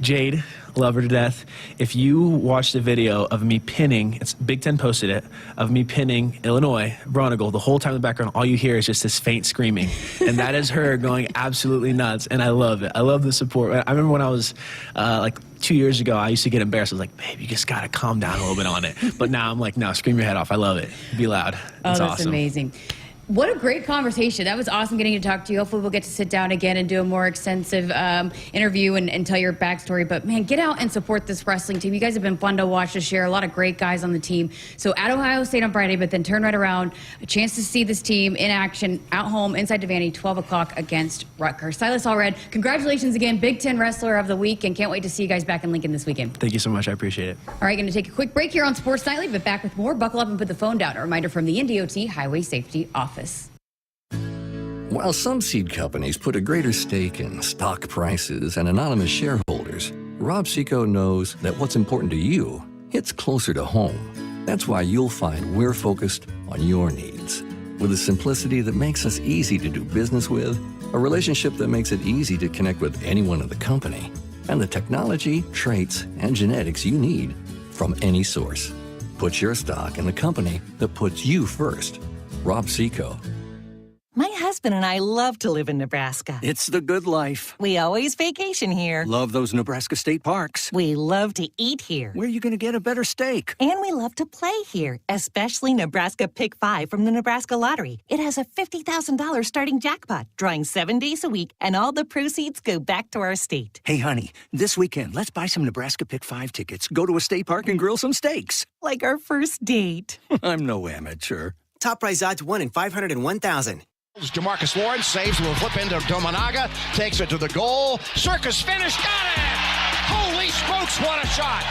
[SPEAKER 23] Jade, love her to death. If you watch the video of me pinning, it's Big Ten posted it, of me pinning Illinois, Bronigal, the whole time in the background, all you hear is just this faint screaming. And that is her going absolutely nuts. And I love it. I love the support. I remember when I was 2 years ago, I used to get embarrassed. I was like, babe, you just got to calm down a little bit on it. But now I'm like, no, scream your head off. I love it. Be loud. It's
[SPEAKER 18] that's
[SPEAKER 23] awesome.
[SPEAKER 18] Amazing. What a great conversation. That was awesome getting to talk to you. Hopefully we'll get to sit down again and do a more extensive interview and tell your backstory. But, man, get out and support this wrestling team. You guys have been fun to watch this year. A lot of great guys on the team. So at Ohio State on Friday, but then turn right around. A chance to see this team in action at home inside Devaney, 12 o'clock against Rutgers. Silas Allred, congratulations again. Big Ten Wrestler of the Week, and can't wait to see you guys back in Lincoln this weekend.
[SPEAKER 23] Thank you so much. I appreciate it.
[SPEAKER 18] All right, going to take a quick break here on Sports Nightly, but back with more. Buckle up and put the phone down. A reminder from the NDOT Highway Safety Office.
[SPEAKER 3] While some seed companies put a greater stake in stock prices and anonymous shareholders, Rob Seco knows that what's important to you It's closer to home. That's why you'll find we're focused on your needs. With a simplicity that makes us easy to do business with, a relationship that makes it easy to connect with anyone in the company, and the technology, traits, and genetics you need from any source. Put your stock in the company that puts you first. Rob Seco.
[SPEAKER 19] My husband and I love to live in Nebraska.
[SPEAKER 20] It's the good life.
[SPEAKER 19] We always vacation here.
[SPEAKER 20] Love those Nebraska state parks.
[SPEAKER 19] We love to eat here.
[SPEAKER 20] Where are you going to get a better steak?
[SPEAKER 19] And we love to play here, especially Nebraska Pick 5 from the Nebraska Lottery. It has a $50,000 starting jackpot, drawing 7 days a week, and all the proceeds go back to our state.
[SPEAKER 20] Hey, honey, this weekend, let's buy some Nebraska Pick 5 tickets, go to a state park, and grill some steaks.
[SPEAKER 19] Like our first date.
[SPEAKER 20] I'm no amateur.
[SPEAKER 21] Top prize odds 1 in 501,000.
[SPEAKER 17] Jamarcus Lawrence saves with a flip into Domanaga, takes it to the goal. Circus finish, got it! Holy smokes, what a shot!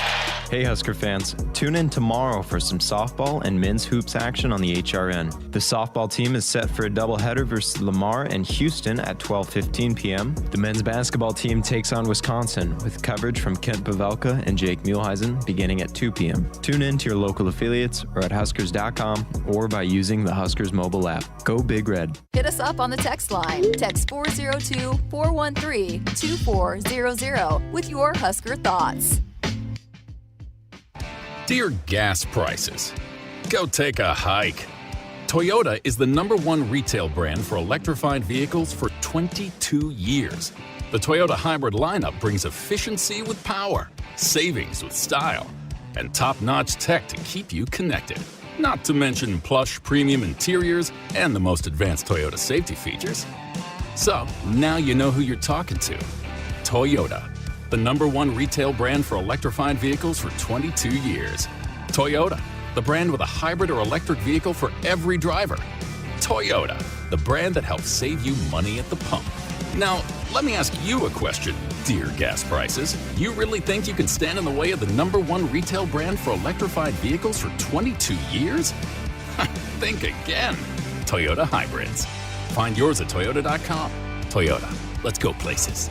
[SPEAKER 4] Hey Husker fans, tune in tomorrow for some softball and men's hoops action on the HRN. The softball team is set for a doubleheader versus Lamar and Houston at 12:15 p.m. The men's basketball team takes on Wisconsin with coverage from Kent Pavelka and Jake Muehlheisen beginning at 2 p.m. Tune in to your local affiliates or at Huskers.com or by using the Huskers mobile app. Go Big Red.
[SPEAKER 2] Hit us up on the text line. Text 402-413-2400 with your Husker thoughts.
[SPEAKER 5] Dear gas prices, go take a hike. Toyota is the #1 retail brand for electrified vehicles for 22 years. The Toyota hybrid lineup brings efficiency with power, savings with style, and top-notch tech to keep you connected. Not to mention plush premium interiors and the most advanced Toyota safety features. So, now you know who you're talking to. Toyota, the #1 retail brand for electrified vehicles for 22 years. Toyota, the brand with a hybrid or electric vehicle for every driver. Toyota, the brand that helps save you money at the pump. Now, let me ask you a question, dear gas prices. You really think you can stand in the way of the #1 retail brand for electrified vehicles for 22 years? Think again. Toyota hybrids. Find yours at Toyota.com. Toyota, let's go places.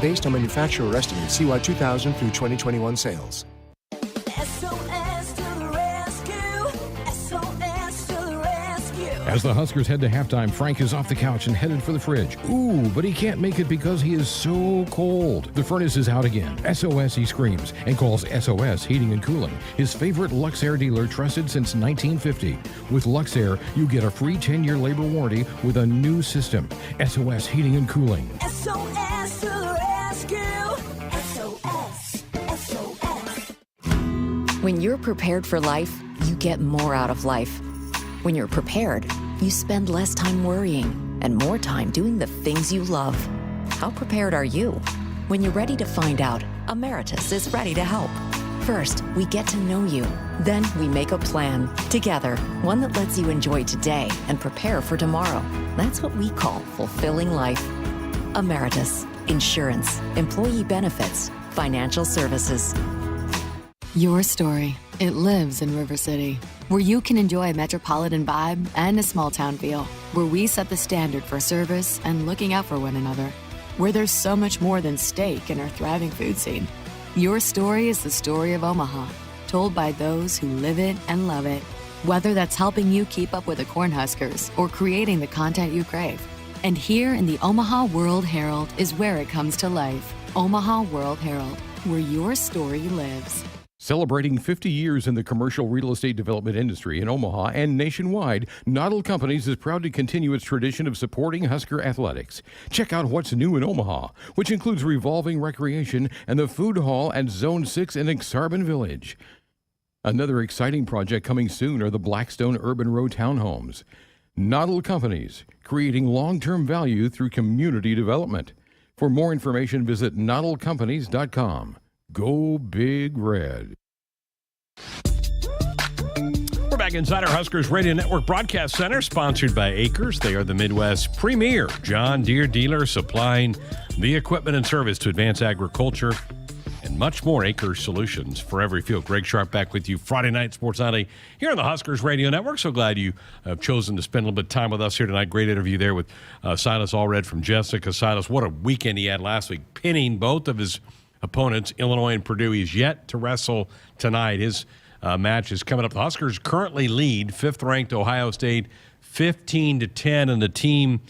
[SPEAKER 7] Based on manufacturer estimates, CY 2000 through 2021 sales.
[SPEAKER 8] As the Huskers head to halftime, Frank is off the couch and headed for the fridge. Ooh, but he can't make it because he is so cold. The furnace is out again. SOS, he screams, and calls SOS Heating and Cooling, his favorite Luxair dealer trusted since 1950. With Luxair, you get a free 10-year labor warranty with a new system. SOS Heating and Cooling.
[SPEAKER 22] SOS to the rescue. SOS. SOS.
[SPEAKER 11] When you're prepared for life, you get more out of life. When you're prepared, you spend less time worrying and more time doing the things you love. How prepared are you? When you're ready to find out, Emeritus is ready to help. First, we get to know you. Then we make a plan together, one that lets you enjoy today and prepare for tomorrow. That's what we call fulfilling life. Emeritus, insurance, employee benefits, financial services.
[SPEAKER 24] Your story. It lives in River City, where you can enjoy a metropolitan vibe and a small town feel, where we set the standard for service and looking out for one another, where there's so much more than steak in our thriving food scene. Your story is the story of Omaha, told by those who live it and love it, whether that's helping you keep up with the Cornhuskers or creating the content you crave. And here in the Omaha World Herald is where it comes to life. Omaha World Herald, where your story lives.
[SPEAKER 8] Celebrating 50 years in the commercial real estate development industry in Omaha and nationwide, Noddle Companies is proud to continue its tradition of supporting Husker athletics. Check out what's new in Omaha, which includes revolving recreation and the food hall at Zone 6 in Exarban Village. Another exciting project coming soon are the Blackstone Urban Row townhomes. Noddle Companies, creating long-term value through community development. For more information, visit noddlecompanies.com. Go Big Red. We're back inside our Huskers Radio Network Broadcast Center, sponsored by Acres. They are the Midwest's premier John Deere dealer, supplying the equipment and service to advance agriculture and much more. Acres Solutions for every field. Greg Sharpe back with you Friday night, Sports Sunday, here on the Huskers Radio Network. So glad you have chosen to spend a little bit of time with us here tonight. Great interview there with Silas Allred from Jessica. Silas, what a weekend he had last week, pinning both of his opponents, Illinois and Purdue. He's yet to wrestle tonight. His match is coming up. The Huskers currently lead 5th-ranked Ohio State 15-10 in the team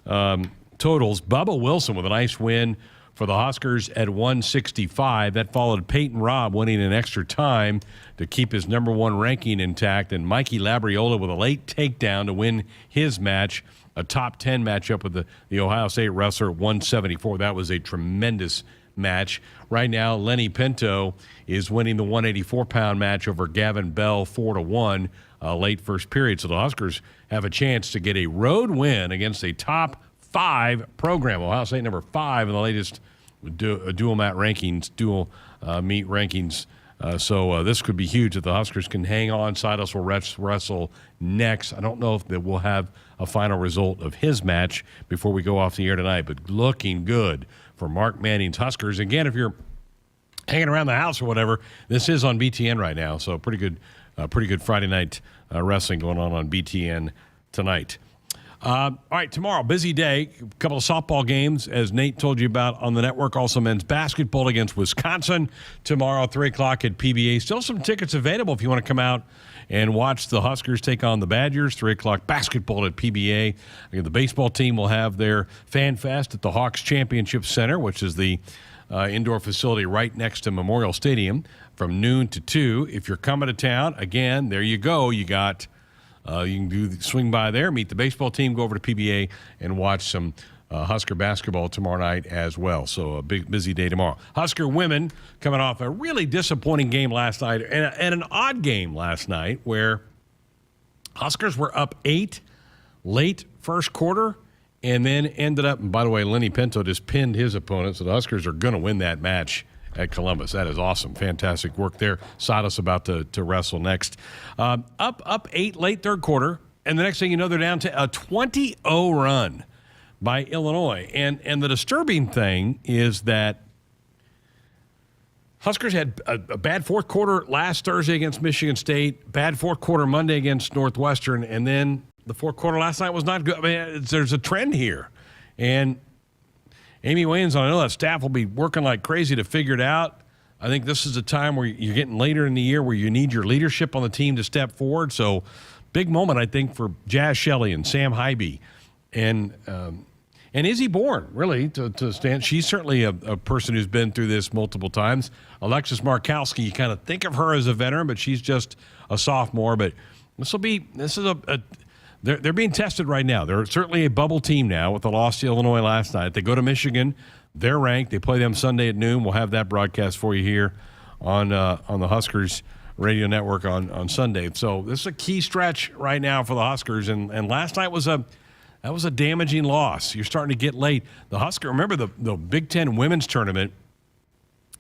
[SPEAKER 8] totals. Bubba Wilson with a nice win for the Huskers at 165. That followed Peyton Robb winning in extra time to keep his number 1 ranking intact, and Mikey Labriola with a late takedown to win his match, a top 10 matchup with the Ohio State wrestler at 174. That was a tremendous match. Right now, Lenny Pinto is winning the 184-pound match over Gavin Bell 4-1 late first period. So the Huskers have a chance to get a road win against a top 5 program. Ohio State number 5 in the latest dual meet rankings. So this could be huge if the Huskers can hang on. Silas will wrestle next. I don't know if we'll have a final result of his match before we go off the air tonight, but looking good for Mark Manning's Huskers. Again, if you're hanging around the house or whatever, this is on BTN right now, so pretty good Friday night wrestling going on BTN tonight. All right, tomorrow, busy day. A couple of softball games, as Nate told you about on the network. Also, men's basketball against Wisconsin tomorrow, 3 o'clock at PBA. Still some tickets available if you want to come out and watch the Huskers take on the Badgers. 3 o'clock basketball at PBA. The baseball team will have their Fan Fest at the Hawks Championship Center, which is the indoor facility right next to Memorial Stadium, from noon to 2. If you're coming to town, again, there you go. You got... you can swing by there, meet the baseball team, go over to PBA, and watch some Husker basketball tomorrow night as well. So a big, busy day tomorrow. Husker women coming off a really disappointing game last night and an odd game last night where Huskers were up 8 late first quarter and then ended up, and by the way, Lenny Pinto just pinned his opponent, so the Huskers are going to win that match at Columbus. That is awesome. Fantastic work there. Silas about to wrestle next. Up 8 late third quarter, and the next thing you know, they're down to a 20-0 run by Illinois. And the disturbing thing is that Huskers had a bad fourth quarter last Thursday against Michigan State, bad fourth quarter Monday against Northwestern, and then the fourth quarter last night was not good. I mean, there's a trend here. And Amy Wayans, I know that staff will be working like crazy to figure it out. I think this is a time where you're getting later in the year where you need your leadership on the team to step forward. So big moment, I think, for Jazz Shelley and Sam Hybe and Izzy Bourne, really, to stand. She's certainly a person who's been through this multiple times. Alexis Markowski, you kind of think of her as a veteran, but she's just a sophomore. But they're being tested right now. They're certainly a bubble team now with the loss to Illinois last night. They go to Michigan. They're ranked. They play them Sunday at noon. We'll have that broadcast for you here on the Huskers radio network on Sunday. So this is a key stretch right now for the Huskers. And last night was a damaging loss. You're starting to get late. The Husker, remember the Big Ten women's tournament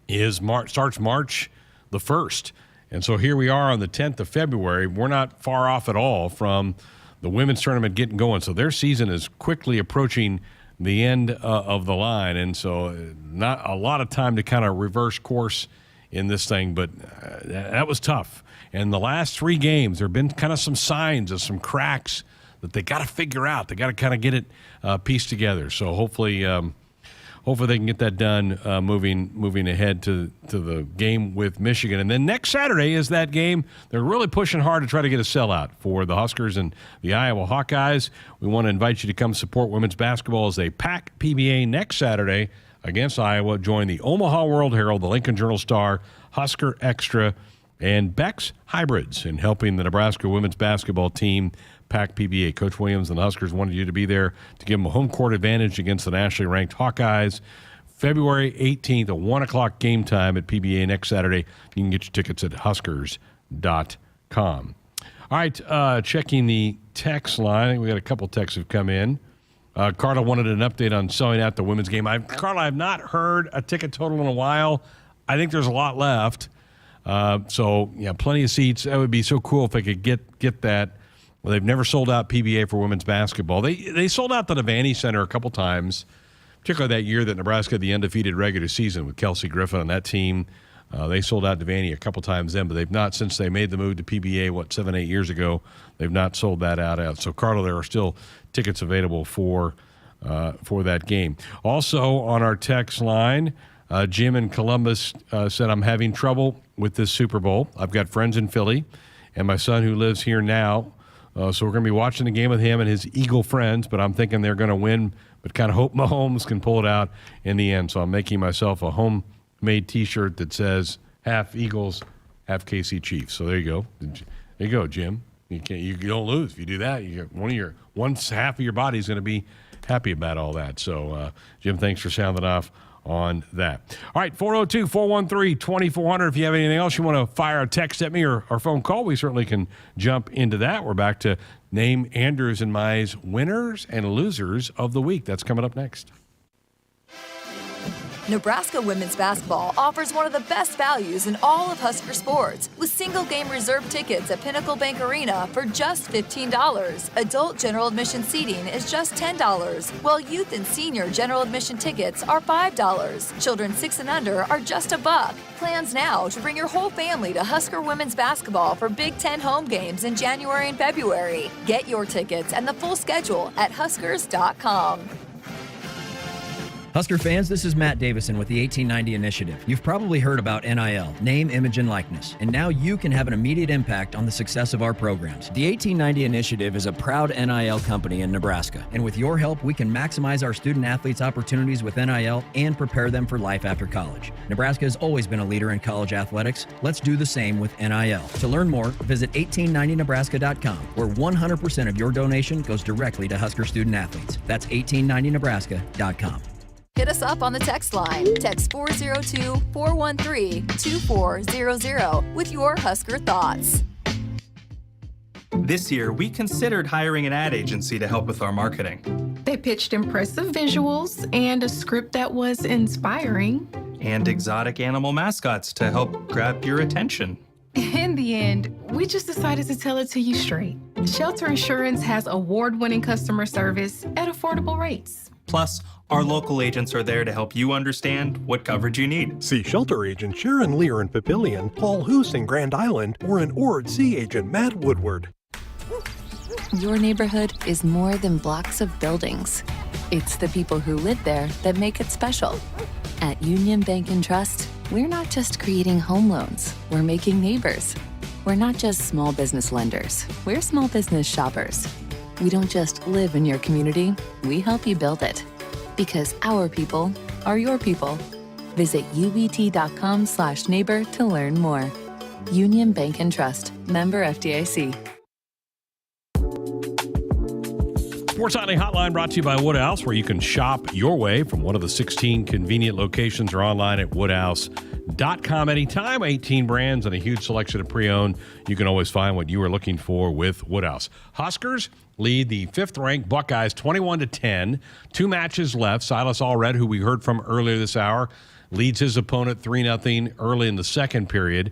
[SPEAKER 8] starts March the 1st. And so here we are on the 10th of February. We're not far off at all from the women's tournament getting going. So their season is quickly approaching the end of the line. And so not a lot of time to kind of reverse course in this thing, but that was tough. And the last 3 games, there have been kind of some signs of some cracks that they got to figure out. They got to kind of get it pieced together. So hopefully they can get that done moving ahead to the game with Michigan. And then next Saturday is that game. They're really pushing hard to try to get a sellout for the Huskers and the Iowa Hawkeyes. We want to invite you to come support women's basketball as they pack PBA next Saturday against Iowa. Join the Omaha World Herald, the Lincoln Journal-Star, Husker Extra, and Beck's Hybrids in helping the Nebraska women's basketball team pack PBA. Coach Williams and the Huskers wanted you to be there to give them a home court advantage against the nationally ranked Hawkeyes. February 18th, a 1 o'clock game time at PBA next Saturday. You can get your tickets at Huskers.com. All right, checking the text line. I think we got a couple texts have come in. Carla wanted an update on selling out the women's game. Carla, I've not heard a ticket total in a while. I think there's a lot left. So, yeah, plenty of seats. That would be so cool if they could get that. Well, they've never sold out PBA for women's basketball. They sold out the Devaney Center a couple times, particularly that year that Nebraska had the undefeated regular season with Kelsey Griffin on that team. They sold out Devaney a couple times then, but they've not, since they made the move to PBA, 7-8 years ago, they've not sold that out. So, Carla, there are still tickets available for that game. Also on our text line, Jim in Columbus said, I'm having trouble with this Super Bowl. I've got friends in Philly and my son who lives here now. So we're going to be watching the game with him and his Eagle friends, but I'm thinking they're going to win, but kind of hope Mahomes can pull it out in the end. So I'm making myself a homemade T-shirt that says half Eagles, half KC Chiefs. So there you go. There you go, Jim. You don't lose if you do that. One half of your body is going to be happy about all that. So, Jim, thanks for sounding off on that. All right, 402-413-2400. If you have anything else you want to fire a text at me or phone call, we certainly can jump into that. We're back to name Andrews and Mai's winners and losers of the week. That's coming up next.
[SPEAKER 2] Nebraska women's basketball offers one of the best values in all of Husker sports with single-game reserve tickets at Pinnacle Bank Arena for just $15. Adult general admission seating is just $10, while youth and senior general admission tickets are $5. Children 6 and under are just $1. Plans now to bring your whole family to Husker women's basketball for Big Ten home games in January and February. Get your tickets and the full schedule at Huskers.com.
[SPEAKER 1] Husker fans, this is Matt Davison with the 1890 Initiative. You've probably heard about NIL, name, image, and likeness, and now you can have an immediate impact on the success of our programs. The 1890 Initiative is a proud NIL company in Nebraska, and with your help, we can maximize our student athletes' opportunities with NIL and prepare them for life after college. Nebraska has always been a leader in college athletics. Let's do the same with NIL. To learn more, visit 1890nebraska.com, where 100% of your donation goes directly to Husker student athletes. That's 1890nebraska.com.
[SPEAKER 2] Hit us up on the text line. Text 402-413-2400 with your Husker thoughts.
[SPEAKER 6] This year, we considered hiring an ad agency to help with our marketing.
[SPEAKER 10] They pitched impressive visuals and a script that was inspiring.
[SPEAKER 6] And exotic animal mascots to help grab your attention.
[SPEAKER 10] In the end, we just decided to tell it to you straight. Shelter Insurance has award-winning customer service at affordable rates.
[SPEAKER 6] Plus, our local agents are there to help you understand what coverage you need.
[SPEAKER 12] See shelter agent Sharon Lear in Papillion, Paul Hoos in Grand Island, or an Ord C agent Matt Woodward.
[SPEAKER 24] Your neighborhood is more than blocks of buildings. It's the people who live there that make it special. At Union Bank and Trust, we're not just creating home loans, we're making neighbors. We're not just small business lenders, we're small business shoppers. We don't just live in your community, we help you build it. Because our people are your people. Visit ubt.com/neighbor to learn more. Union Bank and Trust, member FDIC.
[SPEAKER 8] Sports Nightly Hotline brought to you by Woodhouse, where you can shop your way from one of the 16 convenient locations or online at woodhouse.com anytime. 18 brands and a huge selection of pre-owned. You can always find what you are looking for with Woodhouse. Huskers lead the 5th-ranked Buckeyes 21-10. 2 matches left. Silas Allred, who we heard from earlier this hour, leads his opponent 3-0 early in the second period.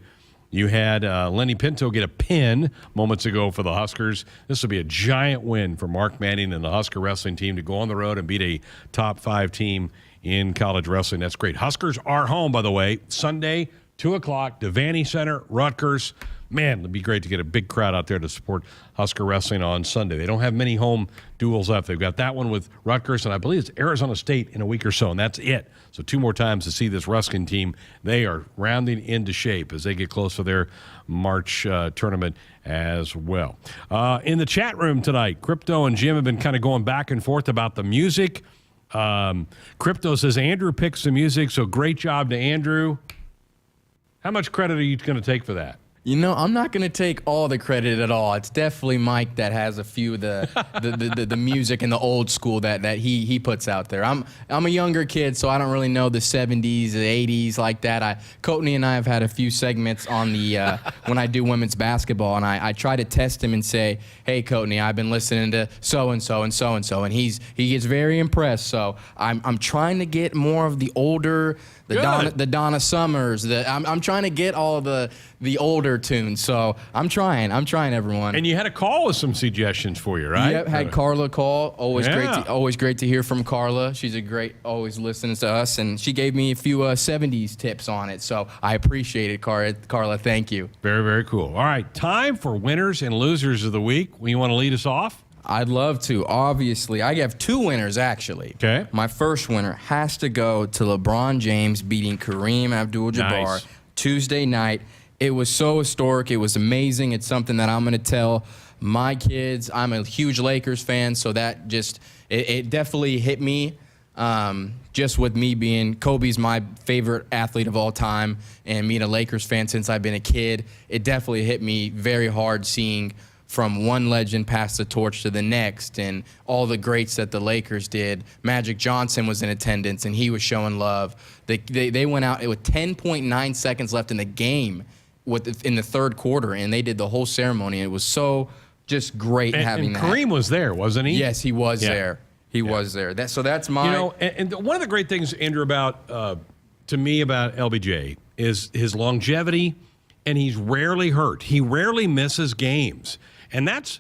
[SPEAKER 8] You had Lenny Pinto get a pin moments ago for the Huskers. This will be a giant win for Mark Manning and the Husker wrestling team to go on the road and beat a top 5 team in college wrestling. That's great. Huskers are home, by the way, Sunday, 2 o'clock, Devaney Center, Rutgers. Man, it'd be great to get a big crowd out there to support Husker wrestling on Sunday. They don't have many home duels left. They've got that one with Rutgers, and I believe it's Arizona State in a week or so, and that's it. So 2 more times to see this Ruskin team. They are rounding into shape as they get close to their March tournament as well. In the chat room tonight, Crypto and Jim have been kind of going back and forth about the music. Crypto says Andrew picks the music, so great job to Andrew. How much credit are you going to take for that?
[SPEAKER 13] You know, I'm not going to take all the credit at all. It's definitely Mike that has a few of the music and the old school that he puts out there. I'm a younger kid, so I don't really know the 70s, the 80s like that. Coatney and I have had a few segments on the when I do women's basketball, and I try to test him and say, hey, Coatney, I've been listening to so-and-so and so-and-so, and he gets very impressed. So I'm trying to get more of the older, the Donna Summers. I'm trying to get all of the older tunes. So I'm trying, everyone.
[SPEAKER 8] And you had a call with some suggestions for you, right?
[SPEAKER 13] Yep, had Carla call. Always great to hear from Carla. She's always listens to us, and she gave me a few 70s tips on it. So I appreciate it, Carla. Thank you.
[SPEAKER 8] Very, very cool. All right, time for winners and losers of the week. You want to lead us off?
[SPEAKER 13] I'd love to. Obviously, I have 2 winners, actually.
[SPEAKER 8] Okay.
[SPEAKER 13] My first winner has to go to LeBron James beating Kareem Abdul-Jabbar
[SPEAKER 8] Nice.
[SPEAKER 13] Tuesday night. It was so historic. It was amazing. It's something that I'm going to tell my kids. I'm a huge Lakers fan, so that just it definitely hit me. Just with me being Kobe's my favorite athlete of all time, and being a Lakers fan since I've been a kid, it definitely hit me very hard seeing from one legend pass the torch to the next, and all the greats that the Lakers did. Magic Johnson was in attendance, and he was showing love. They went out with 10.9 seconds left in the game in the third quarter, and they did the whole ceremony. It was so just great having that.
[SPEAKER 8] And Kareem was there, wasn't he?
[SPEAKER 13] Yes, he was there. He was there. So that's my...
[SPEAKER 8] and one of the great things, Andrew, about to me about LBJ is his longevity, and he's rarely hurt. He rarely misses games. And that's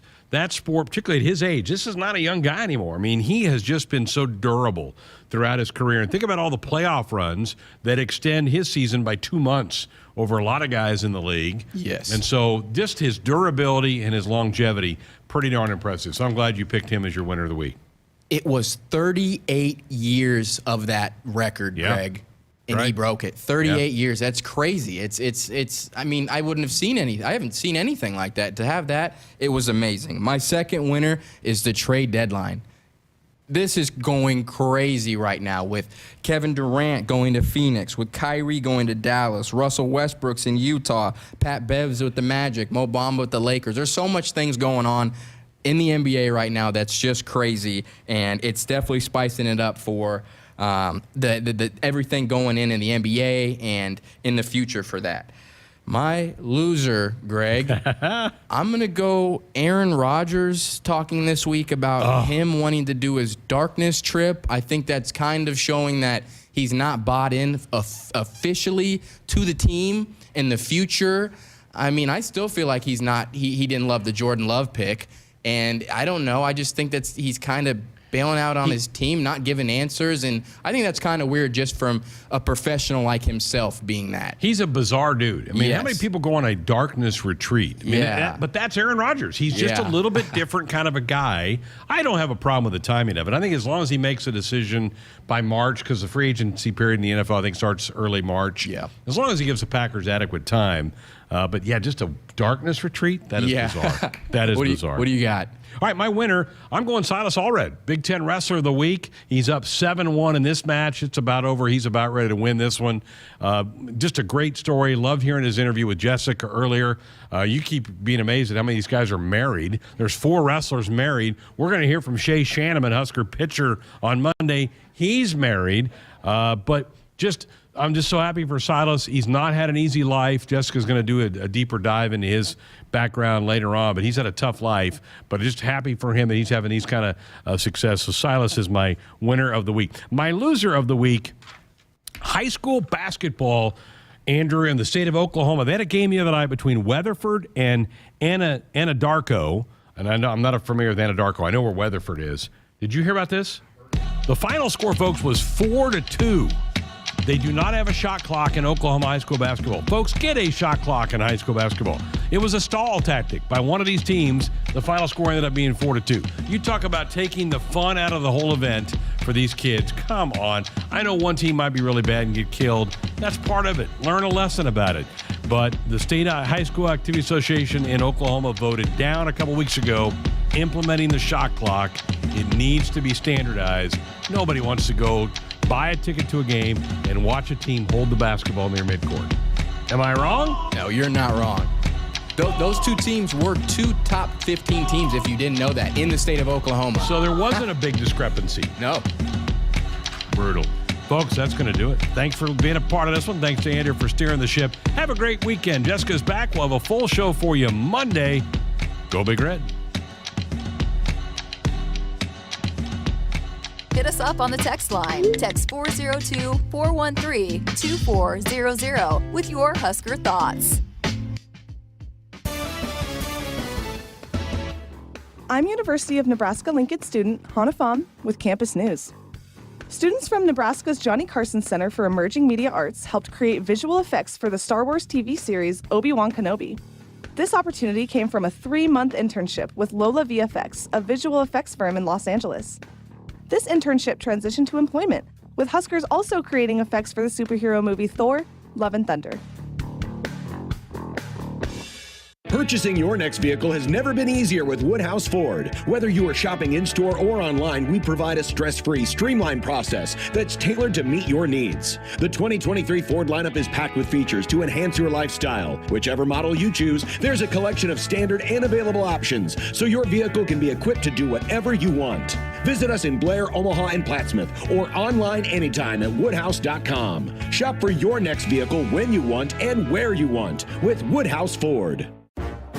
[SPEAKER 8] sport, particularly at his age. This is not a young guy anymore. I mean, he has just been so durable throughout his career. And think about all the playoff runs that extend his season by 2 months over a lot of guys in the league.
[SPEAKER 13] Yes.
[SPEAKER 8] And so just his durability and his longevity, pretty darn impressive. So I'm glad you picked him as your winner of the week.
[SPEAKER 13] It was 38 years of that record, Greg. And he broke it. 38 years. That's crazy. It's I mean, I wouldn't have seen I haven't seen anything like that. To have that, it was amazing. My second winner is the trade deadline. This is going crazy right now with Kevin Durant going to Phoenix, with Kyrie going to Dallas, Russell Westbrook's in Utah, Pat Bev's with the Magic, Mo Bamba with the Lakers. There's so much things going on in the NBA right now that's just crazy, and it's definitely spicing it up for the everything going in the NBA and in the future for that. My loser, Greg, I'm going to go Aaron Rodgers talking this week about him wanting to do his darkness trip. I think that's kind of showing that he's not bought in officially to the team in the future. I mean, I still feel like he didn't love the Jordan Love pick. And I don't know. I just think that he's kind of bailing out on his team, not giving answers. And I think that's kind of weird just from a professional like himself being that.
[SPEAKER 8] He's a bizarre dude. I mean, how many people go on a darkness retreat? I mean, but that's Aaron Rodgers. He's just a little bit different kind of a guy. I don't have a problem with the timing of it. I think as long as he makes a decision by March, because the free agency period in the NFL, I think, starts early March. Yeah. As long as he gives the Packers adequate time. But yeah, just a darkness retreat? That is bizarre. That is bizarre.
[SPEAKER 13] What do you got?
[SPEAKER 8] All right, my winner, I'm going Silas Allred, Big Ten Wrestler of the Week. He's up 7-1 in this match. It's about over. He's about ready to win this one. Just a great story. Loved hearing his interview with Jessica earlier. You keep being amazed at how many of these guys are married. There's 4 wrestlers married. We're going to hear from Shea Shanneman, Husker pitcher, on Monday. He's married, but I'm just so happy for Silas. He's not had an easy life. Jessica's going to do a deeper dive into his background later on, but he's had a tough life. But just happy for him that he's having these kind of success. So Silas is my winner of the week. My loser of the week, high school basketball, Andrew, in the state of Oklahoma. They had a game the other night between Weatherford and Anadarko. And I know I'm not familiar with Anadarko. I know where Weatherford is. Did you hear about this? The final score, folks, was 4-2. They do not have a shot clock in Oklahoma high school basketball. Folks, get a shot clock in high school basketball. It was a stall tactic by one of these teams. The final score ended up being 4-2. You talk about taking the fun out of the whole event for these kids. Come on. I know one team might be really bad and get killed. That's part of it. Learn a lesson about it. But the State High School Activity Association in Oklahoma voted down a couple weeks ago implementing the shot clock. It needs to be standardized. Nobody wants to go buy a ticket to a game and watch a team hold the basketball near midcourt. Am I wrong?
[SPEAKER 13] No, you're not wrong. Those 2 teams were 2 top 15 teams, if you didn't know that, in the state of Oklahoma.
[SPEAKER 8] So there wasn't a big discrepancy.
[SPEAKER 13] No.
[SPEAKER 8] Brutal. Folks, that's going to do it. Thanks for being a part of this one. Thanks to Andrew for steering the ship. Have a great weekend. Jessica's back. We'll have a full show for you Monday. Go Big Red.
[SPEAKER 2] Hit us up on the text line. Text 402-413-2400 with your Husker thoughts.
[SPEAKER 9] I'm University of Nebraska-Lincoln student Hannah Pham with Campus News. Students from Nebraska's Johnny Carson Center for Emerging Media Arts helped create visual effects for the Star Wars TV series Obi-Wan Kenobi. This opportunity came from a 3-month internship with Lola VFX, a visual effects firm in Los Angeles. This internship transitioned to employment, with Huskers also creating effects for the superhero movie Thor: Love and Thunder.
[SPEAKER 14] Purchasing your next vehicle has never been easier with Woodhouse Ford. Whether you are shopping in-store or online, we provide a stress-free, streamlined process that's tailored to meet your needs. The 2023 Ford lineup is packed with features to enhance your lifestyle. Whichever model you choose, there's a collection of standard and available options, so your vehicle can be equipped to do whatever you want. Visit us in Blair, Omaha, and Plattsmouth, or online anytime at woodhouse.com. Shop for your next vehicle when you want and where you want with Woodhouse Ford.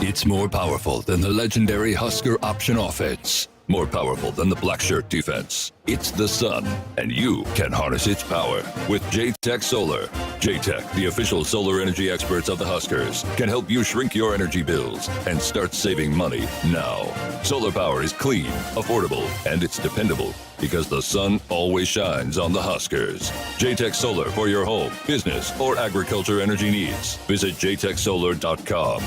[SPEAKER 15] It's more powerful than the legendary Husker option offense. More powerful than the black shirt defense. It's the sun, and you can harness its power with J-Tech Solar. J-Tech, the official solar energy experts of the Huskers, can help you shrink your energy bills and start saving money now. Solar power is clean, affordable, and it's dependable because the sun always shines on the Huskers. J-Tech Solar for your home, business, or agriculture energy needs. Visit jtechsolar.com.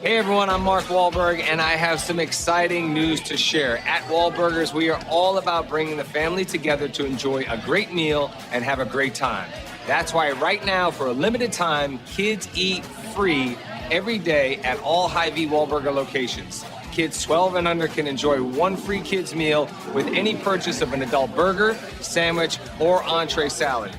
[SPEAKER 16] Hey everyone, I'm Mark Wahlberg, and I have some exciting news to share. At Wahlburgers, we are all about bringing the family together to enjoy a great meal and have a great time. That's why right now, for a limited time, kids eat free every day at all Hy-Vee Wahlburger locations. Kids 12 and under can enjoy one free kids meal with any purchase of an adult burger, sandwich, or entree salad.